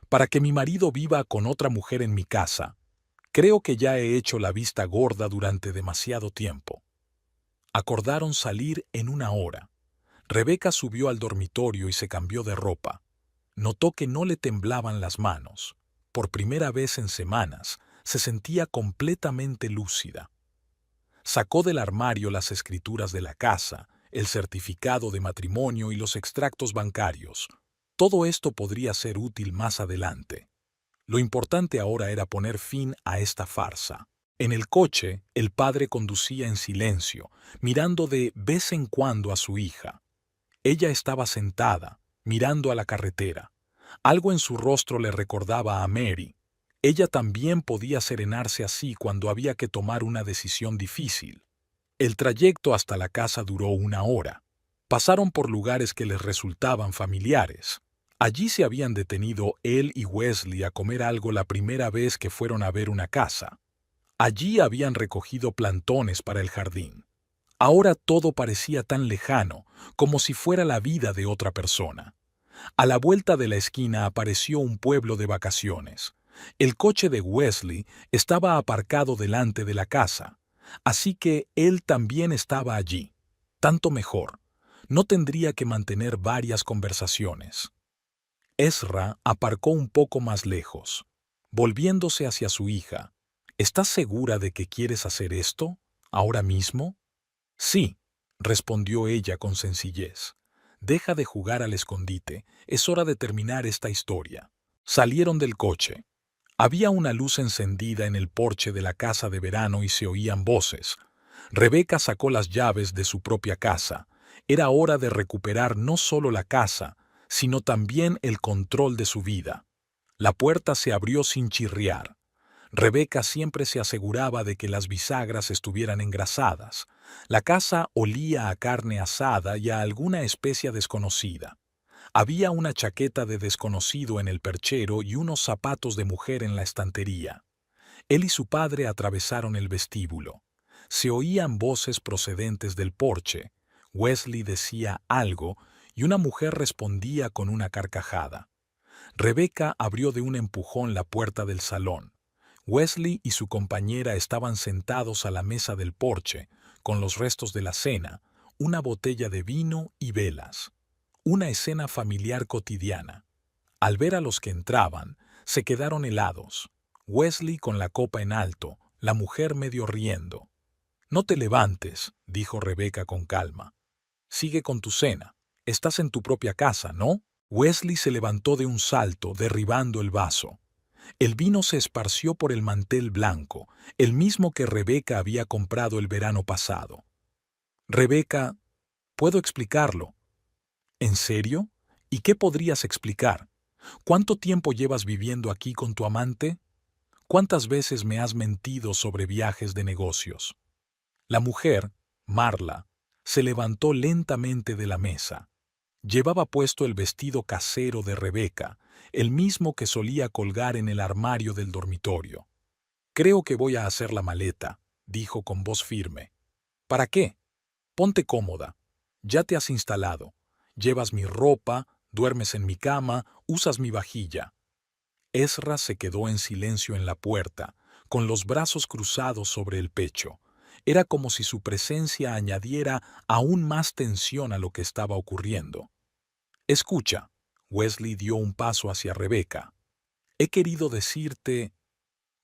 Para que mi marido viva con otra mujer en mi casa. Creo que ya he hecho la vista gorda durante demasiado tiempo. Acordaron salir en una hora. Rebeca subió al dormitorio y se cambió de ropa. Notó que no le temblaban las manos. Por primera vez en semanas, se sentía completamente lúcida. Sacó del armario las escrituras de la casa, el certificado de matrimonio y los extractos bancarios. Todo esto podría ser útil más adelante. Lo importante ahora era poner fin a esta farsa. En el coche, el padre conducía en silencio, mirando de vez en cuando a su hija. Ella estaba sentada, mirando a la carretera. Algo en su rostro le recordaba a Mary. Ella también podía serenarse así cuando había que tomar una decisión difícil. El trayecto hasta la casa duró una hora. Pasaron por lugares que les resultaban familiares. Allí se habían detenido él y Wesley a comer algo la primera vez que fueron a ver una casa. Allí habían recogido plantones para el jardín. Ahora todo parecía tan lejano, como si fuera la vida de otra persona. A la vuelta de la esquina apareció un pueblo de vacaciones. El coche de Wesley estaba aparcado delante de la casa, así que él también estaba allí. Tanto mejor. No tendría que mantener varias conversaciones. Ezra aparcó un poco más lejos, volviéndose hacia su hija. ¿Estás segura de que quieres hacer esto? ¿Ahora mismo? Sí, respondió ella con sencillez. Deja de jugar al escondite, es hora de terminar esta historia. Salieron del coche. Había una luz encendida en el porche de la casa de verano y se oían voces. Rebeca sacó las llaves de su propia casa. Era hora de recuperar no solo la casa, sino también el control de su vida. La puerta se abrió sin chirriar. Rebeca siempre se aseguraba de que las bisagras estuvieran engrasadas. La casa olía a carne asada y a alguna especia desconocida. Había una chaqueta de desconocido en el perchero y unos zapatos de mujer en la estantería. Él y su padre atravesaron el vestíbulo. Se oían voces procedentes del porche. Wesley decía algo y una mujer respondía con una carcajada. Rebeca abrió de un empujón la puerta del salón. Wesley y su compañera estaban sentados a la mesa del porche, con los restos de la cena, una botella de vino y velas. Una escena familiar cotidiana. Al ver a los que entraban, se quedaron helados. Wesley con la copa en alto, la mujer medio riendo. «No te levantes», dijo Rebeca con calma. «Sigue con tu cena. Estás en tu propia casa, ¿no?» Wesley se levantó de un salto, derribando el vaso. El vino se esparció por el mantel blanco, el mismo que Rebeca había comprado el verano pasado. «Rebeca, puedo explicarlo». «¿En serio? ¿Y qué podrías explicar? ¿Cuánto tiempo llevas viviendo aquí con tu amante? ¿Cuántas veces me has mentido sobre viajes de negocios?» La mujer, Marla, se levantó lentamente de la mesa. Llevaba puesto el vestido casero de Rebeca, el mismo que solía colgar en el armario del dormitorio. «Creo que voy a hacer la maleta», dijo con voz firme. «¿Para qué? Ponte cómoda. Ya te has instalado. Llevas mi ropa, duermes en mi cama, usas mi vajilla». Ezra se quedó en silencio en la puerta, con los brazos cruzados sobre el pecho. Era como si su presencia añadiera aún más tensión a lo que estaba ocurriendo. «Escucha», Wesley dio un paso hacia Rebeca. «He querido decirte...»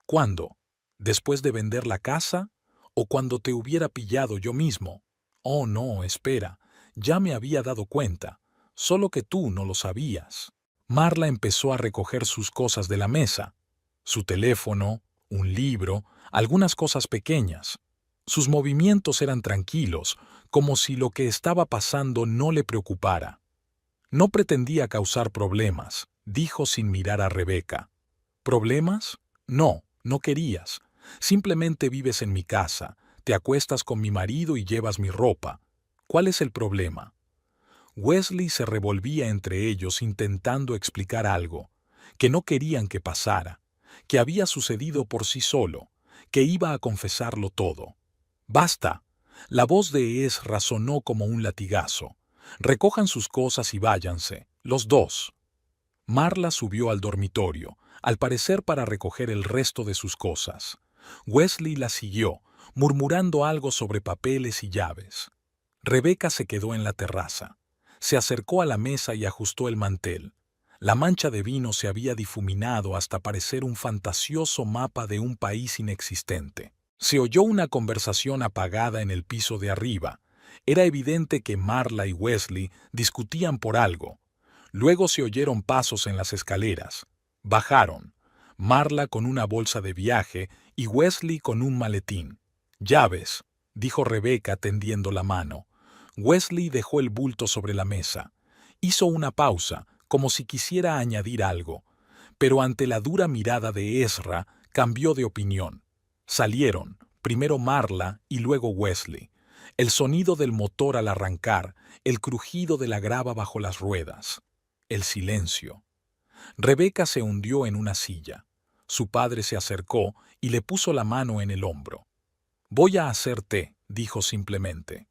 «¿Cuándo? ¿Después de vender la casa? ¿O cuando te hubiera pillado yo mismo?» «Oh, no, espera. Ya me había dado cuenta. Solo que tú no lo sabías». Marla empezó a recoger sus cosas de la mesa. Su teléfono, un libro, algunas cosas pequeñas. Sus movimientos eran tranquilos, como si lo que estaba pasando no le preocupara. «No pretendía causar problemas», dijo sin mirar a Rebeca. «¿Problemas? No, no querías. Simplemente vives en mi casa, te acuestas con mi marido y llevas mi ropa. ¿Cuál es el problema?» Wesley se revolvía entre ellos intentando explicar algo, que no querían que pasara, que había sucedido por sí solo, que iba a confesarlo todo. «Basta». La voz de Ezra sonó como un latigazo. «Recojan sus cosas y váyanse, los dos». Marla subió al dormitorio, al parecer para recoger el resto de sus cosas. Wesley la siguió, murmurando algo sobre papeles y llaves. Rebeca se quedó en la terraza. Se acercó a la mesa y ajustó el mantel. La mancha de vino se había difuminado hasta parecer un fantasioso mapa de un país inexistente. Se oyó una conversación apagada en el piso de arriba. Era evidente que Marla y Wesley discutían por algo. Luego se oyeron pasos en las escaleras. Bajaron. Marla con una bolsa de viaje y Wesley con un maletín. «Llaves», dijo Rebeca tendiendo la mano. Wesley dejó el bulto sobre la mesa. Hizo una pausa, como si quisiera añadir algo, pero ante la dura mirada de Ezra cambió de opinión. Salieron, primero Marla y luego Wesley. El sonido del motor al arrancar, el crujido de la grava bajo las ruedas. El silencio. Rebeca se hundió en una silla. Su padre se acercó y le puso la mano en el hombro. «Voy a hacer té», dijo simplemente.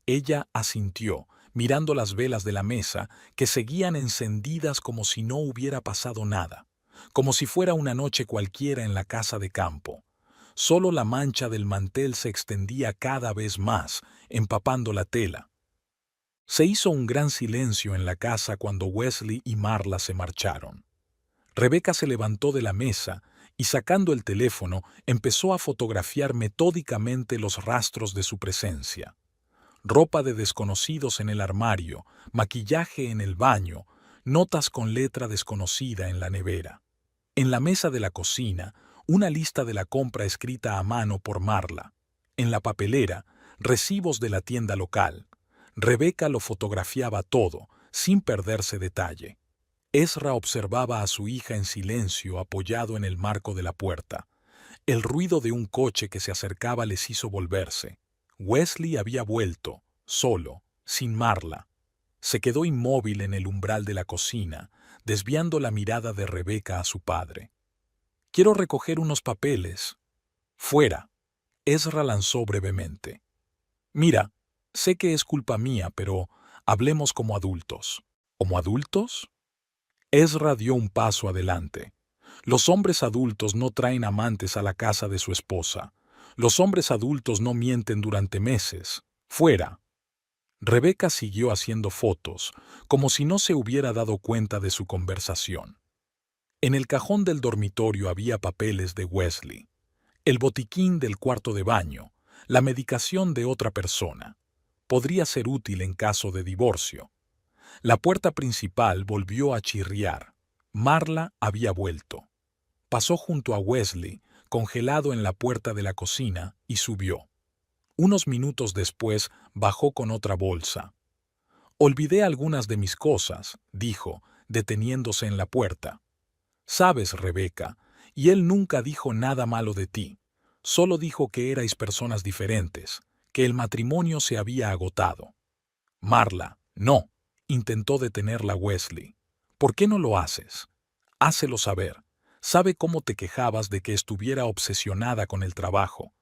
Ella asintió, mirando las velas de la mesa, que seguían encendidas como si no hubiera pasado nada, como si fuera una noche cualquiera en la casa de campo. Solo la mancha del mantel se extendía cada vez más, empapando la tela. Se hizo un gran silencio en la casa cuando Wesley y Marla se marcharon. Rebeca se levantó de la mesa y, sacando el teléfono, empezó a fotografiar metódicamente los rastros de su presencia. Ropa de desconocidos en el armario, maquillaje en el baño, Notas con letra desconocida en la nevera. En la mesa de la cocina, una lista de la compra escrita a mano por Marla. En la papelera, recibos de la tienda local. Rebeca lo fotografiaba todo, sin perderse detalle. Ezra observaba a su hija en silencio apoyado en el marco de la puerta. El ruido de un coche que se acercaba les hizo volverse. Wesley había vuelto, solo, sin Marla. Se quedó inmóvil en el umbral de la cocina, desviando la mirada de Rebeca a su padre. «Quiero recoger unos papeles». «Fuera». Ezra lanzó brevemente. «Mira, sé que es culpa mía, pero hablemos como adultos». ¿Como adultos? Ezra dio un paso adelante. Los hombres adultos no traen amantes a la casa de su esposa. Los hombres adultos no mienten durante meses. Fuera. Rebeca siguió haciendo fotos, como si no se hubiera dado cuenta de su conversación. En el cajón del dormitorio había papeles de Wesley, el botiquín del cuarto de baño, la medicación de otra persona. Podría ser útil en caso de divorcio. La puerta principal volvió a chirriar. Marla había vuelto. Pasó junto a Wesley, congelado en la puerta de la cocina, y subió. Unos minutos después bajó con otra bolsa. «Olvidé algunas de mis cosas», dijo, deteniéndose en la puerta. «Sabes, Rebeca, y él nunca dijo nada malo de ti. Solo dijo que erais personas diferentes, que el matrimonio se había agotado». «Marla, no», intentó detenerla Wesley. «¿Por qué no lo haces? Hácelo saber. Sabe cómo te quejabas de que estuviera obsesionada con el trabajo,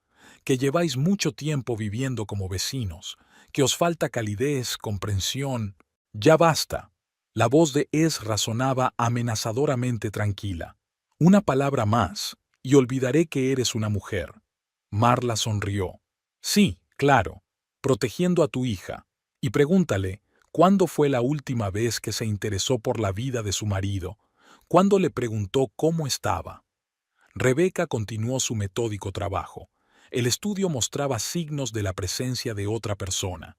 que lleváis mucho tiempo viviendo como vecinos, que os falta calidez, comprensión». «Ya basta». La voz de Ezra sonaba amenazadoramente tranquila. «Una palabra más, y olvidaré que eres una mujer». Marla sonrió. «Sí, claro, protegiendo a tu hija. Y pregúntale, ¿cuándo fue la última vez que se interesó por la vida de su marido? ¿Cuándo le preguntó cómo estaba?» Rebeca continuó su metódico trabajo. El estudio mostraba signos de la presencia de otra persona.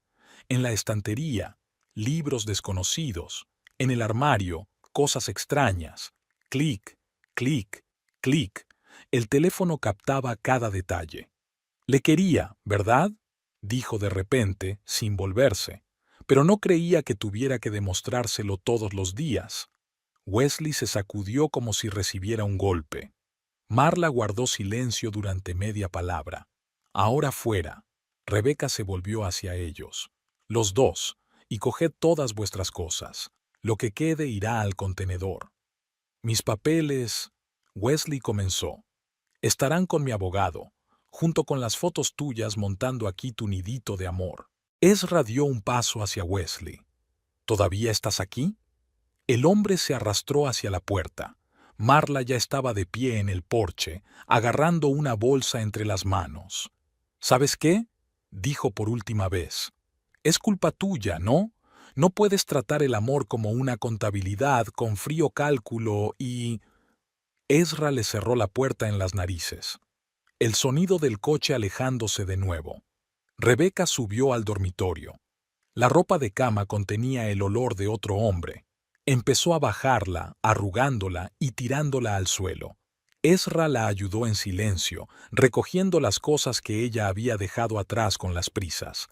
En la estantería, libros desconocidos. En el armario, cosas extrañas. Clic, clic, clic. El teléfono captaba cada detalle. «Le quería, ¿verdad?», dijo de repente, sin volverse. «Pero no creía que tuviera que demostrárselo todos los días». Wesley se sacudió como si recibiera un golpe. Marla guardó silencio durante media palabra. «Ahora fuera». Rebeca se volvió hacia ellos. «Los dos, y coged todas vuestras cosas. Lo que quede irá al contenedor». «Mis papeles», Wesley comenzó, «estarán con mi abogado, junto con las fotos tuyas montando aquí tu nidito de amor». Ezra dio un paso hacia Wesley. «¿Todavía estás aquí?» El hombre se arrastró hacia la puerta. Marla ya estaba de pie en el porche, agarrando una bolsa entre las manos. «¿Sabes qué?», dijo por última vez. «Es culpa tuya, ¿no? No puedes tratar el amor como una contabilidad con frío cálculo y...». Ezra le cerró la puerta en las narices. El sonido del coche alejándose de nuevo. Rebeca subió al dormitorio. La ropa de cama contenía el olor de otro hombre. Empezó a bajarla, arrugándola y tirándola al suelo. Ezra la ayudó en silencio, recogiendo las cosas que ella había dejado atrás con las prisas.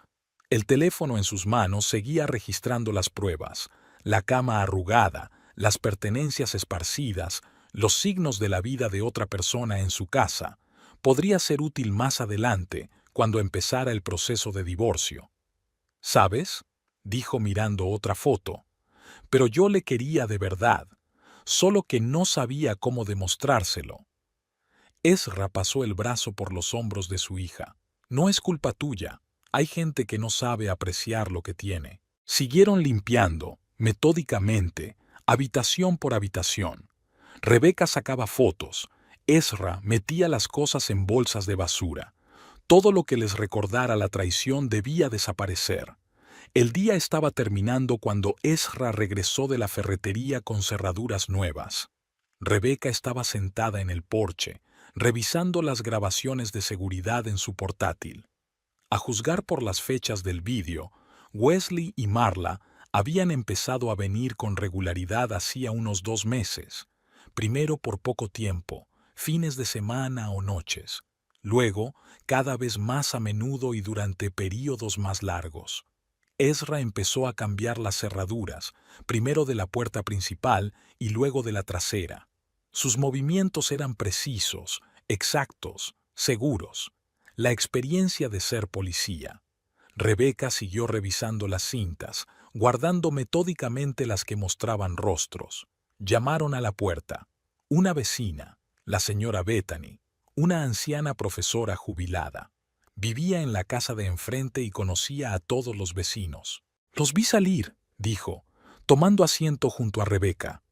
El teléfono en sus manos seguía registrando las pruebas, la cama arrugada, las pertenencias esparcidas, los signos de la vida de otra persona en su casa. Podría ser útil más adelante, cuando empezara el proceso de divorcio. «¿Sabes?», dijo mirando otra foto. «Pero yo le quería de verdad, solo que no sabía cómo demostrárselo». Ezra pasó el brazo por los hombros de su hija. «No es culpa tuya. Hay gente que no sabe apreciar lo que tiene». Siguieron limpiando, metódicamente, habitación por habitación. Rebeca sacaba fotos. Ezra metía las cosas en bolsas de basura. Todo lo que les recordara la traición debía desaparecer. El día estaba terminando cuando Ezra regresó de la ferretería con cerraduras nuevas. Rebeca estaba sentada en el porche, revisando las grabaciones de seguridad en su portátil. A juzgar por las fechas del vídeo, Wesley y Marla Habían empezado a venir con regularidad hacía unos 2 meses, primero por poco tiempo, fines de semana o noches, luego cada vez más a menudo y durante períodos más largos. Ezra empezó a cambiar las cerraduras, primero de la puerta principal y luego de la trasera. Sus movimientos eran precisos, exactos, seguros. La experiencia de ser policía. Rebecca siguió revisando las cintas, guardando metódicamente las que mostraban rostros. Llamaron a la puerta. Una vecina, la señora Bethany, una anciana profesora jubilada. Vivía en la casa de enfrente y conocía a todos los vecinos. «Los vi salir», dijo, tomando asiento junto a Rebecca.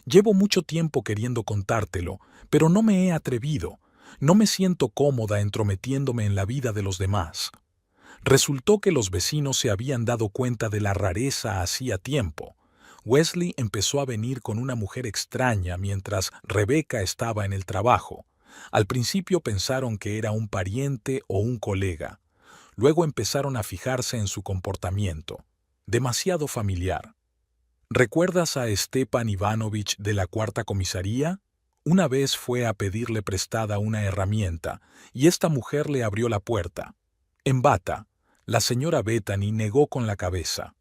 «Llevo mucho tiempo queriendo contártelo, pero no me he atrevido. No me siento cómoda entrometiéndome en la vida de los demás». Resultó que los vecinos se habían dado cuenta de la rareza hacía tiempo. Wesley empezó a venir con una mujer extraña mientras Rebecca estaba en el trabajo. Al principio pensaron que era un pariente o un colega. Luego empezaron a fijarse en su comportamiento. Demasiado familiar. ¿Recuerdas a Stepan Ivanovich de la cuarta comisaría? Una vez fue a pedirle prestada una herramienta y esta mujer le abrió la puerta. En bata, la señora Bethany negó con la cabeza.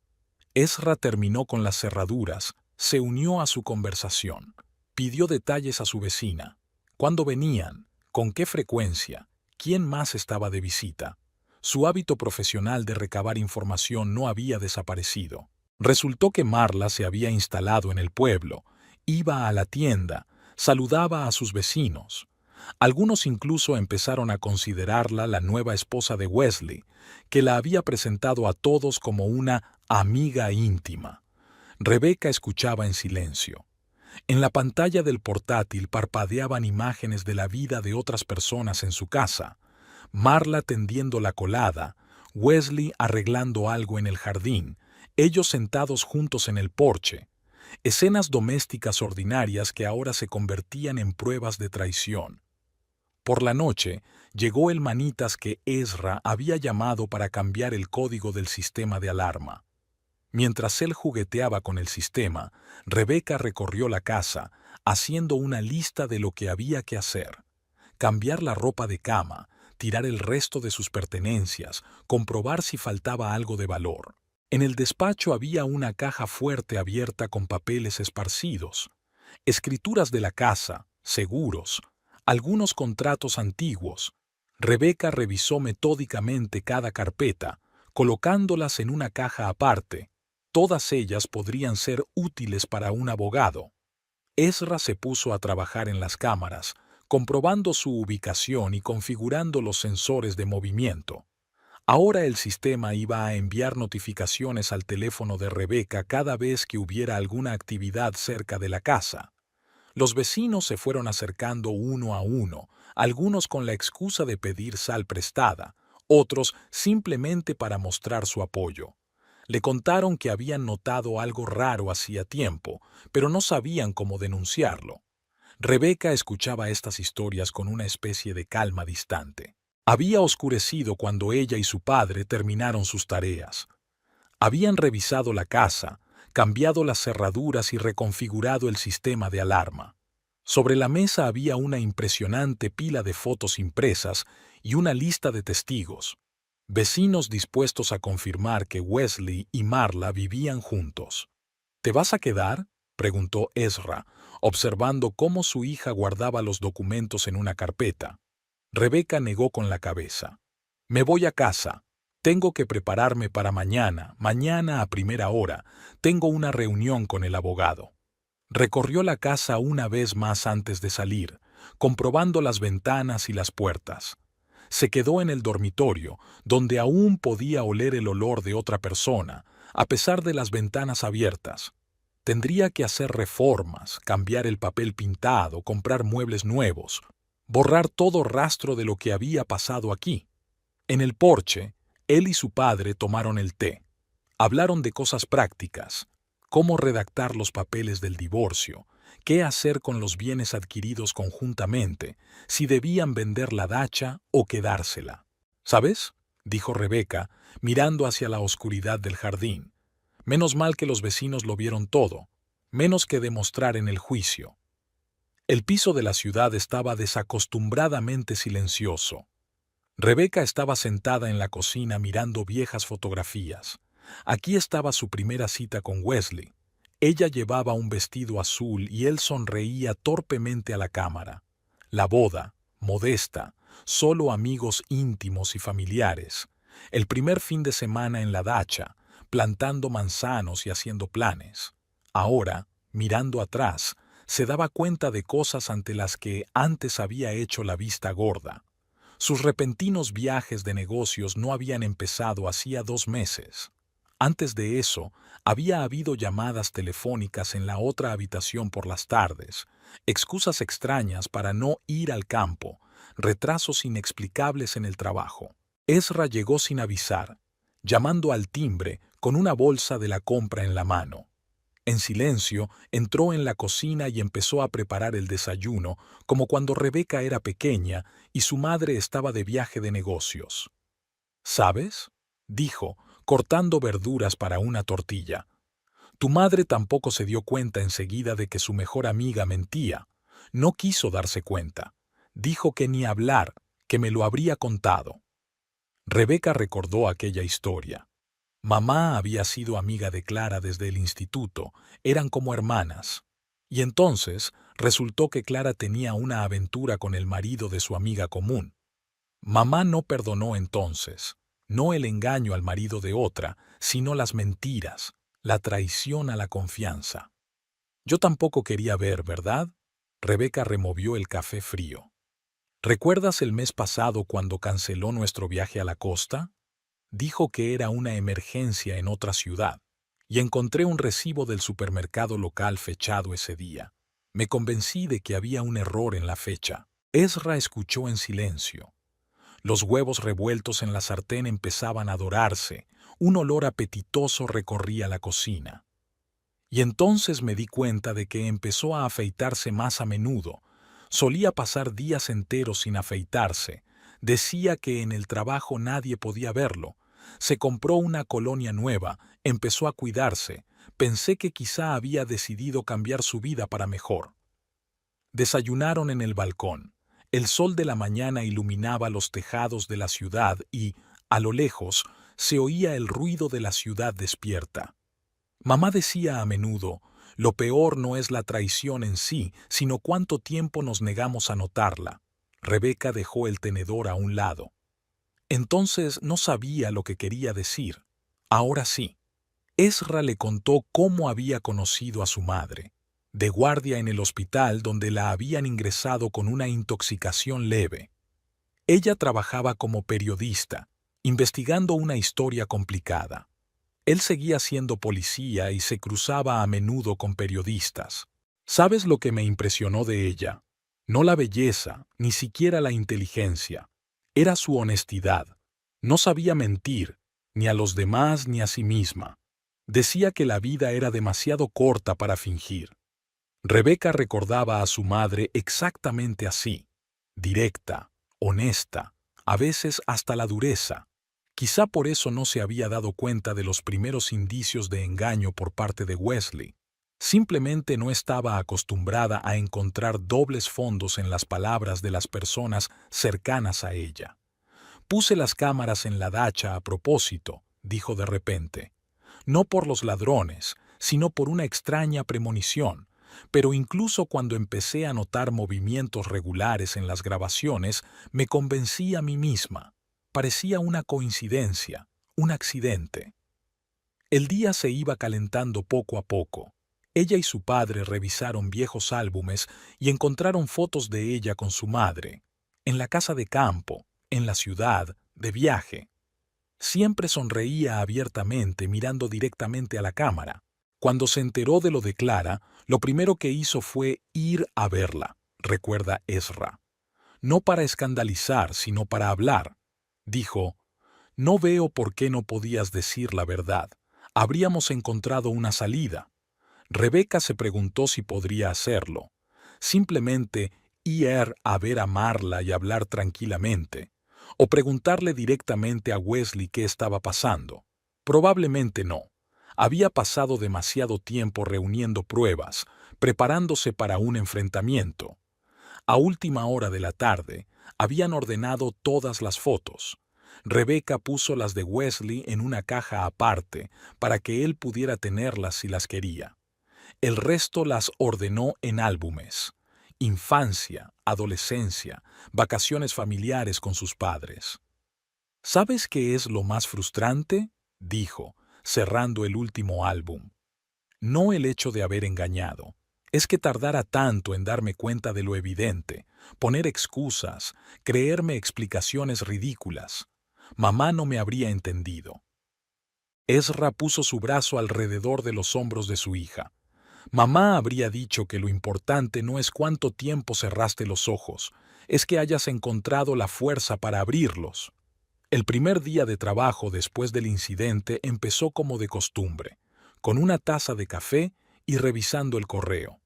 Ezra terminó con las cerraduras, se unió a su conversación. Pidió detalles a su vecina. ¿Cuándo venían? ¿Con qué frecuencia? ¿Quién más estaba de visita? Su hábito profesional de recabar información no había desaparecido. Resultó que Marla se había instalado en el pueblo, iba a la tienda, saludaba a sus vecinos. Algunos incluso empezaron a considerarla la nueva esposa de Wesley, que la había presentado a todos como una amiga íntima. Rebecca escuchaba en silencio. En la pantalla del portátil parpadeaban imágenes de la vida de otras personas en su casa. Marla tendiendo la colada, Wesley arreglando algo en el jardín, ellos sentados juntos en el porche. Escenas domésticas ordinarias que ahora se convertían en pruebas de traición. Por la noche, llegó el manitas que Ezra había llamado para cambiar el código del sistema de alarma. Mientras él jugueteaba con el sistema, Rebecca recorrió la casa, haciendo una lista de lo que había que hacer. Cambiar la ropa de cama, tirar el resto de sus pertenencias, comprobar si faltaba algo de valor. En el despacho había una caja fuerte abierta con papeles esparcidos, escrituras de la casa, seguros, algunos contratos antiguos. Rebecca revisó metódicamente cada carpeta, colocándolas en una caja aparte. Todas ellas podrían ser útiles para un abogado. Ezra se puso a trabajar en las cámaras, comprobando su ubicación y configurando los sensores de movimiento. Ahora el sistema iba a enviar notificaciones al teléfono de Rebecca cada vez que hubiera alguna actividad cerca de la casa. Los vecinos se fueron acercando uno a uno, algunos con la excusa de pedir sal prestada, otros simplemente para mostrar su apoyo. Le contaron que habían notado algo raro hacía tiempo, pero no sabían cómo denunciarlo. Rebecca escuchaba estas historias con una especie de calma distante. Había oscurecido cuando ella y su padre terminaron sus tareas. Habían revisado la casa, cambiado las cerraduras y reconfigurado el sistema de alarma. Sobre la mesa había una impresionante pila de fotos impresas y una lista de testigos. Vecinos dispuestos a confirmar que Wesley y Marla vivían juntos. ¿Te vas a quedar?, preguntó Ezra, observando cómo su hija guardaba los documentos en una carpeta. Rebecca negó con la cabeza. «Me voy a casa. Tengo que prepararme para mañana a primera hora. Tengo una reunión con el abogado». Recorrió la casa una vez más antes de salir, comprobando las ventanas y las puertas. Se quedó en el dormitorio, donde aún podía oler el olor de otra persona, a pesar de las ventanas abiertas. Tendría que hacer reformas, cambiar el papel pintado, comprar muebles nuevos, borrar todo rastro de lo que había pasado aquí. En el porche, él y su padre tomaron el té. Hablaron de cosas prácticas, cómo redactar los papeles del divorcio, qué hacer con los bienes adquiridos conjuntamente, si debían vender la dacha o quedársela. «¿Sabes?», dijo Rebecca, mirando hacia la oscuridad del jardín. Menos mal que los vecinos lo vieron todo, menos que demostrar en el juicio. El piso de la ciudad estaba desacostumbradamente silencioso. Rebeca estaba sentada en la cocina mirando viejas fotografías. Aquí estaba su primera cita con Wesley. Ella llevaba un vestido azul y él sonreía torpemente a la cámara. La boda, modesta, solo amigos íntimos y familiares. El primer fin de semana en la dacha, plantando manzanos y haciendo planes. Ahora, mirando atrás, se daba cuenta de cosas ante las que antes había hecho la vista gorda. Sus repentinos viajes de negocios no habían empezado hacía 2 meses. Antes de eso, había habido llamadas telefónicas en la otra habitación por las tardes, excusas extrañas para no ir al campo, retrasos inexplicables en el trabajo. Ezra llegó sin avisar, llamando al timbre con una bolsa de la compra en la mano. En silencio, entró en la cocina y empezó a preparar el desayuno, como cuando Rebeca era pequeña y su madre estaba de viaje de negocios. ¿Sabes?, dijo, cortando verduras para una tortilla. Tu madre tampoco se dio cuenta enseguida de que su mejor amiga mentía. No quiso darse cuenta. Dijo que ni hablar, que me lo habría contado. Rebeca recordó aquella historia. Mamá había sido amiga de Clara desde el instituto, eran como hermanas. Y entonces resultó que Clara tenía una aventura con el marido de su amiga común. Mamá no perdonó entonces, no el engaño al marido de otra, sino las mentiras, la traición a la confianza. Yo tampoco quería ver, ¿verdad? Rebeca removió el café frío. ¿Recuerdas el mes pasado cuando canceló nuestro viaje a la costa? Dijo que era una emergencia en otra ciudad, y encontré un recibo del supermercado local fechado ese día. Me convencí de que había un error en la fecha. Ezra escuchó en silencio. Los huevos revueltos en la sartén empezaban a dorarse, un olor apetitoso recorría la cocina. Y entonces me di cuenta de que empezó a afeitarse más a menudo. Solía pasar días enteros sin afeitarse. Decía que en el trabajo nadie podía verlo. Se compró una colonia nueva, empezó a cuidarse. Pensé que quizá había decidido cambiar su vida para mejor. Desayunaron en el balcón. El sol de la mañana iluminaba los tejados de la ciudad y, a lo lejos, se oía el ruido de la ciudad despierta. Mamá decía a menudo, lo peor no es la traición en sí, sino cuánto tiempo nos negamos a notarla. Rebeca dejó el tenedor a un lado. Entonces no sabía lo que quería decir. Ahora sí. Ezra le contó cómo había conocido a su madre, de guardia en el hospital donde la habían ingresado con una intoxicación leve. Ella trabajaba como periodista, investigando una historia complicada. Él seguía siendo policía y se cruzaba a menudo con periodistas. ¿Sabes lo que me impresionó de ella? No la belleza, ni siquiera la inteligencia. Era su honestidad. No sabía mentir, ni a los demás ni a sí misma. Decía que la vida era demasiado corta para fingir. Rebeca recordaba a su madre exactamente así, directa, honesta, a veces hasta la dureza. Quizá por eso no se había dado cuenta de los primeros indicios de engaño por parte de Wesley. Simplemente no estaba acostumbrada a encontrar dobles fondos en las palabras de las personas cercanas a ella. Puse las cámaras en la dacha a propósito, dijo de repente. No por los ladrones, sino por una extraña premonición. Pero incluso cuando empecé a notar movimientos regulares en las grabaciones, me convencí a mí misma. Parecía una coincidencia, un accidente. El día se iba calentando poco a poco. Ella y su padre revisaron viejos álbumes y encontraron fotos de ella con su madre, en la casa de campo, en la ciudad, de viaje. Siempre sonreía abiertamente mirando directamente a la cámara. Cuando se enteró de lo de Clara, lo primero que hizo fue ir a verla, recuerda Ezra. No para escandalizar, sino para hablar. Dijo, no veo por qué no podías decir la verdad. Habríamos encontrado una salida. Rebeca se preguntó si podría hacerlo. Simplemente ir a ver a Marla y hablar tranquilamente. O preguntarle directamente a Wesley qué estaba pasando. Probablemente no. Había pasado demasiado tiempo reuniendo pruebas, preparándose para un enfrentamiento. A última hora de la tarde, habían ordenado todas las fotos. Rebecca puso las de Wesley en una caja aparte para que él pudiera tenerlas si las quería. El resto las ordenó en álbumes. Infancia, adolescencia, vacaciones familiares con sus padres. ¿Sabes qué es lo más frustrante?, dijo, cerrando el último álbum. No el hecho de haber engañado. Es que tardara tanto en darme cuenta de lo evidente, poner excusas, creerme explicaciones ridículas. Mamá no me habría entendido. Ezra puso su brazo alrededor de los hombros de su hija. Mamá habría dicho que lo importante no es cuánto tiempo cerraste los ojos, es que hayas encontrado la fuerza para abrirlos. El primer día de trabajo después del incidente empezó como de costumbre, con una taza de café y revisando el correo.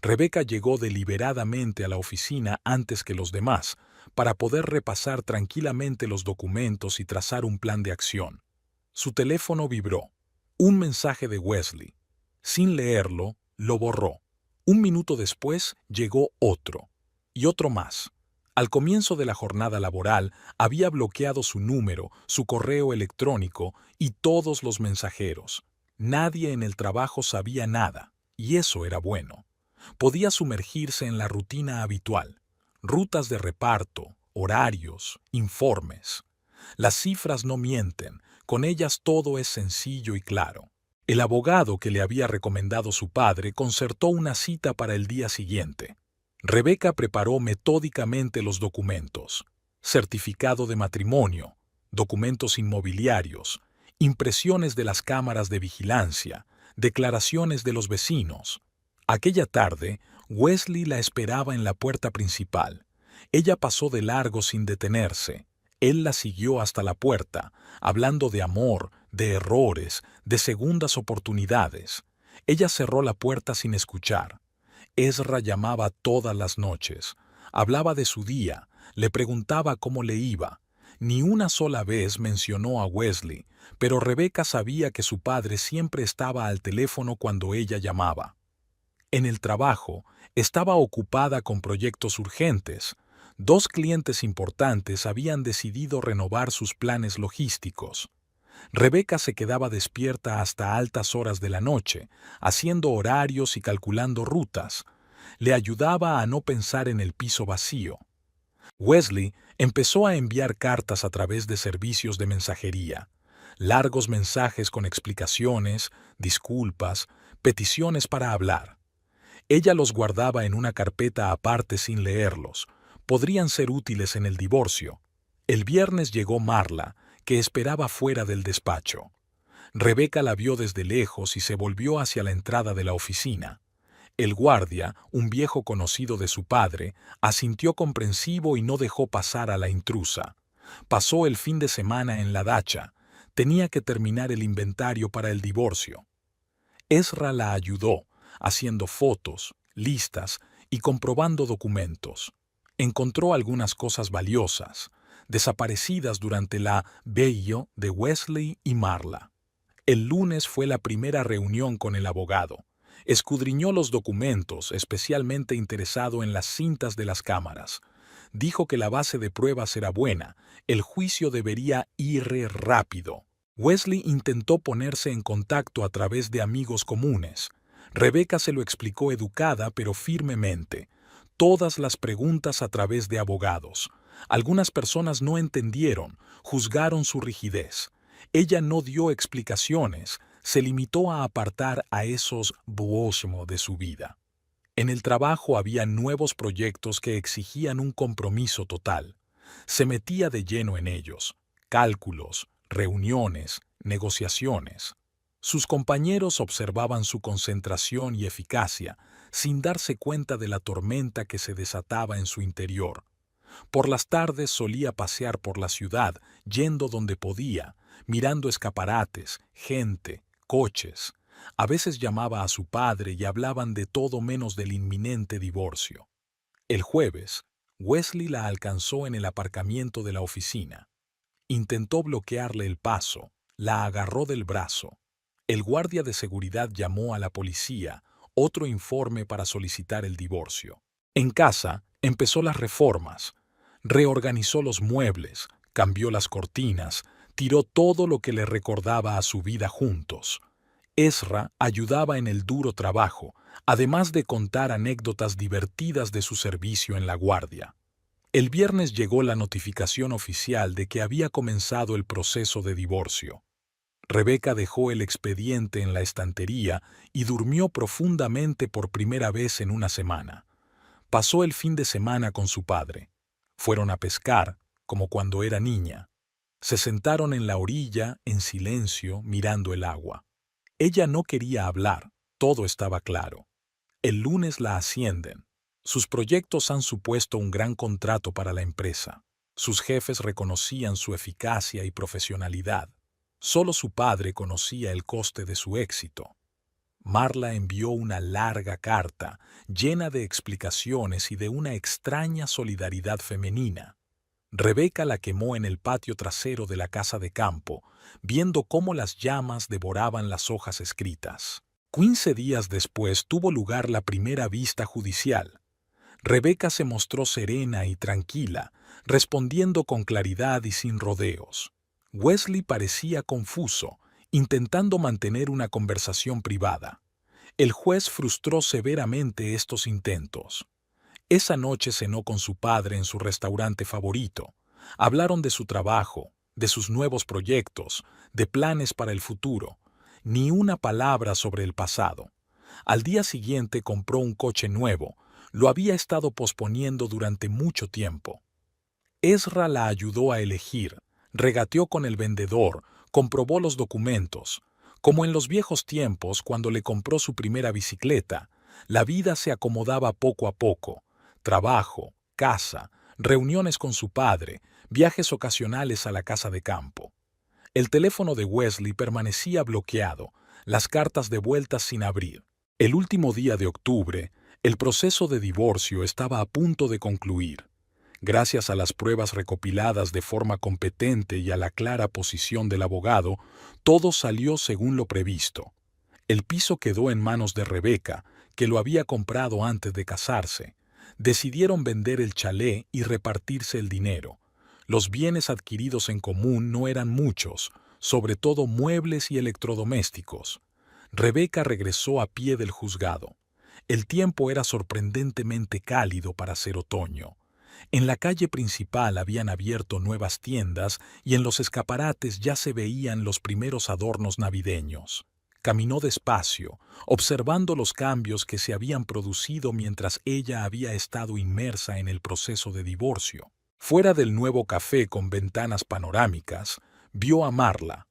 Rebecca llegó deliberadamente a la oficina antes que los demás, para poder repasar tranquilamente los documentos y trazar un plan de acción. Su teléfono vibró. Un mensaje de Wesley. Sin leerlo, lo borró. Un minuto después llegó otro, y otro más. Al comienzo de la jornada laboral, había bloqueado su número, su correo electrónico y todos los mensajeros. Nadie en el trabajo sabía nada, y eso era bueno. Podía sumergirse en la rutina habitual. Rutas de reparto, horarios, informes. Las cifras no mienten, con ellas todo es sencillo y claro. El abogado que le había recomendado su padre concertó una cita para el día siguiente. Rebecca preparó metódicamente los documentos: certificado de matrimonio, documentos inmobiliarios, impresiones de las cámaras de vigilancia, declaraciones de los vecinos. Aquella tarde, Wesley la esperaba en la puerta principal. Ella pasó de largo sin detenerse. Él la siguió hasta la puerta, hablando de amor, de errores, de segundas oportunidades. Ella cerró la puerta sin escuchar. Ezra llamaba todas las noches. Hablaba de su día, le preguntaba cómo le iba. Ni una sola vez mencionó a Wesley, pero Rebecca sabía que su padre siempre estaba al teléfono cuando ella llamaba. En el trabajo, estaba ocupada con proyectos urgentes. 2 clientes importantes habían decidido renovar sus planes logísticos. Rebecca se quedaba despierta hasta altas horas de la noche, haciendo horarios y calculando rutas. Le ayudaba a no pensar en el piso vacío. Wesley empezó a enviar cartas a través de servicios de mensajería. Largos mensajes con explicaciones, disculpas, peticiones para hablar. Ella los guardaba en una carpeta aparte sin leerlos. Podrían ser útiles en el divorcio. El viernes llegó Marla, que esperaba fuera del despacho. Rebecca la vio desde lejos y se volvió hacia la entrada de la oficina. El guardia, un viejo conocido de su padre, asintió comprensivo y no dejó pasar a la intrusa. Pasó el fin de semana en la dacha. Tenía que terminar el inventario para el divorcio. Ezra la ayudó, haciendo fotos, listas y comprobando documentos. Encontró algunas cosas valiosas, desaparecidas durante la veillée de Wesley y Marla. El lunes fue la primera reunión con el abogado. Escudriñó los documentos, especialmente interesado en las cintas de las cámaras. Dijo que la base de pruebas era buena, el juicio debería ir rápido. Wesley intentó ponerse en contacto a través de amigos comunes. Rebecca se lo explicó educada pero firmemente. Todas las preguntas a través de abogados. Algunas personas no entendieron, juzgaron su rigidez. Ella no dio explicaciones, se limitó a apartar a esos buosmo de su vida. En el trabajo había nuevos proyectos que exigían un compromiso total. Se metía de lleno en ellos. Cálculos, reuniones, negociaciones. Sus compañeros observaban su concentración y eficacia, sin darse cuenta de la tormenta que se desataba en su interior. Por las tardes solía pasear por la ciudad, yendo donde podía, mirando escaparates, gente, coches. A veces llamaba a su padre y hablaban de todo menos del inminente divorcio. El jueves, Wesley la alcanzó en el aparcamiento de la oficina. Intentó bloquearle el paso, la agarró del brazo. El guardia de seguridad llamó a la policía, otro informe para solicitar el divorcio. En casa, empezó las reformas. Reorganizó los muebles, cambió las cortinas, tiró todo lo que le recordaba a su vida juntos. Ezra ayudaba en el duro trabajo, además de contar anécdotas divertidas de su servicio en la guardia. El viernes llegó la notificación oficial de que había comenzado el proceso de divorcio. Rebeca dejó el expediente en la estantería y durmió profundamente por primera vez en una semana. Pasó el fin de semana con su padre. Fueron a pescar, como cuando era niña. Se sentaron en la orilla, en silencio, mirando el agua. Ella no quería hablar, todo estaba claro. El lunes la ascienden. Sus proyectos han supuesto un gran contrato para la empresa. Sus jefes reconocían su eficacia y profesionalidad. Solo su padre conocía el coste de su éxito. Marla envió una larga carta, llena de explicaciones y de una extraña solidaridad femenina. Rebeca la quemó en el patio trasero de la casa de campo, viendo cómo las llamas devoraban las hojas escritas. 15 días después tuvo lugar la primera vista judicial. Rebeca se mostró serena y tranquila, respondiendo con claridad y sin rodeos. Wesley parecía confuso, intentando mantener una conversación privada. El juez frustró severamente estos intentos. Esa noche cenó con su padre en su restaurante favorito. Hablaron de su trabajo, de sus nuevos proyectos, de planes para el futuro. Ni una palabra sobre el pasado. Al día siguiente compró un coche nuevo. Lo había estado posponiendo durante mucho tiempo. Ezra la ayudó a elegir, regateó con el vendedor, comprobó los documentos. Como en los viejos tiempos, cuando le compró su primera bicicleta, la vida se acomodaba poco a poco. Trabajo, casa, reuniones con su padre, viajes ocasionales a la casa de campo. El teléfono de Wesley permanecía bloqueado, las cartas devueltas sin abrir. El último día de octubre, el proceso de divorcio estaba a punto de concluir. Gracias a las pruebas recopiladas de forma competente y a la clara posición del abogado, todo salió según lo previsto. El piso quedó en manos de Rebeca, que lo había comprado antes de casarse. Decidieron vender el chalet y repartirse el dinero. Los bienes adquiridos en común no eran muchos, sobre todo muebles y electrodomésticos. Rebeca regresó a pie del juzgado. El tiempo era sorprendentemente cálido para ser otoño. En la calle principal habían abierto nuevas tiendas y en los escaparates ya se veían los primeros adornos navideños. Caminó despacio, observando los cambios que se habían producido mientras ella había estado inmersa en el proceso de divorcio. Fuera del nuevo café con ventanas panorámicas, vio a Marla.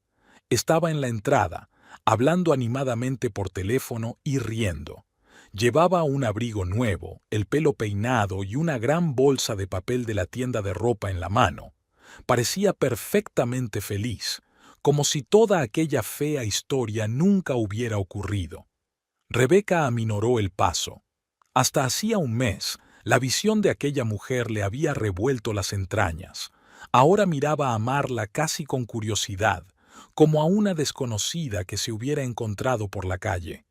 Estaba en la entrada, hablando animadamente por teléfono y riendo. Llevaba un abrigo nuevo, el pelo peinado y una gran bolsa de papel de la tienda de ropa en la mano. Parecía perfectamente feliz, como si toda aquella fea historia nunca hubiera ocurrido. Rebeca aminoró el paso. Hasta hacía un mes, la visión de aquella mujer le había revuelto las entrañas. Ahora miraba a Marla casi con curiosidad, como a una desconocida que se hubiera encontrado por la calle.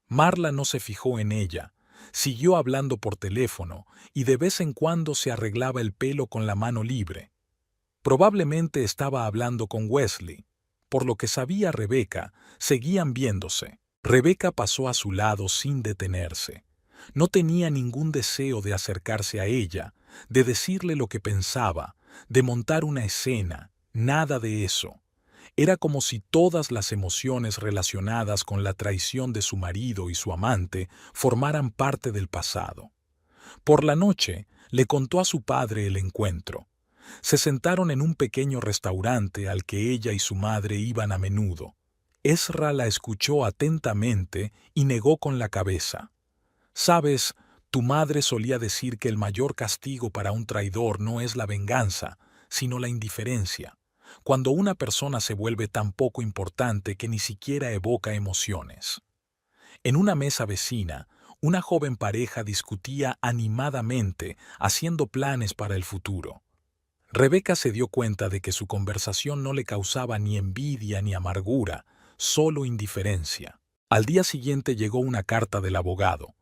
Marla no se fijó en ella, siguió hablando por teléfono y de vez en cuando se arreglaba el pelo con la mano libre. Probablemente estaba hablando con Wesley. Por lo que sabía Rebeca, seguían viéndose. Rebeca pasó a su lado sin detenerse. No tenía ningún deseo de acercarse a ella, de decirle lo que pensaba, de montar una escena, nada de eso. Era como si todas las emociones relacionadas con la traición de su marido y su amante formaran parte del pasado. Por la noche, le contó a su padre el encuentro. Se sentaron en un pequeño restaurante al que ella y su madre iban a menudo. Ezra la escuchó atentamente y negó con la cabeza. «Sabes, tu madre solía decir que el mayor castigo para un traidor no es la venganza, sino la indiferencia. Cuando una persona se vuelve tan poco importante que ni siquiera evoca emociones». En una mesa vecina, una joven pareja discutía animadamente, haciendo planes para el futuro. Rebeca se dio cuenta de que su conversación no le causaba ni envidia ni amargura, solo indiferencia. Al día siguiente llegó una carta del abogado.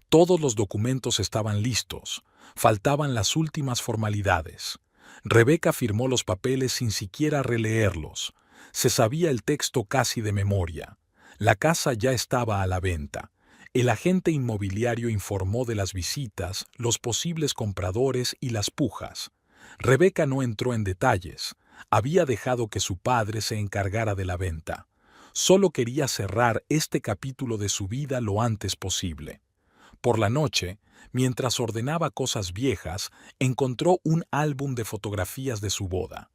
Todos los documentos estaban listos, faltaban las últimas formalidades. Rebeca firmó los papeles sin siquiera releerlos. Se sabía el texto casi de memoria. La casa ya estaba a la venta. El agente inmobiliario informó de las visitas, los posibles compradores y las pujas. Rebeca no entró en detalles. Había dejado que su padre se encargara de la venta. Solo quería cerrar este capítulo de su vida lo antes posible. Por la noche, mientras ordenaba cosas viejas, encontró un álbum de fotografías de su boda.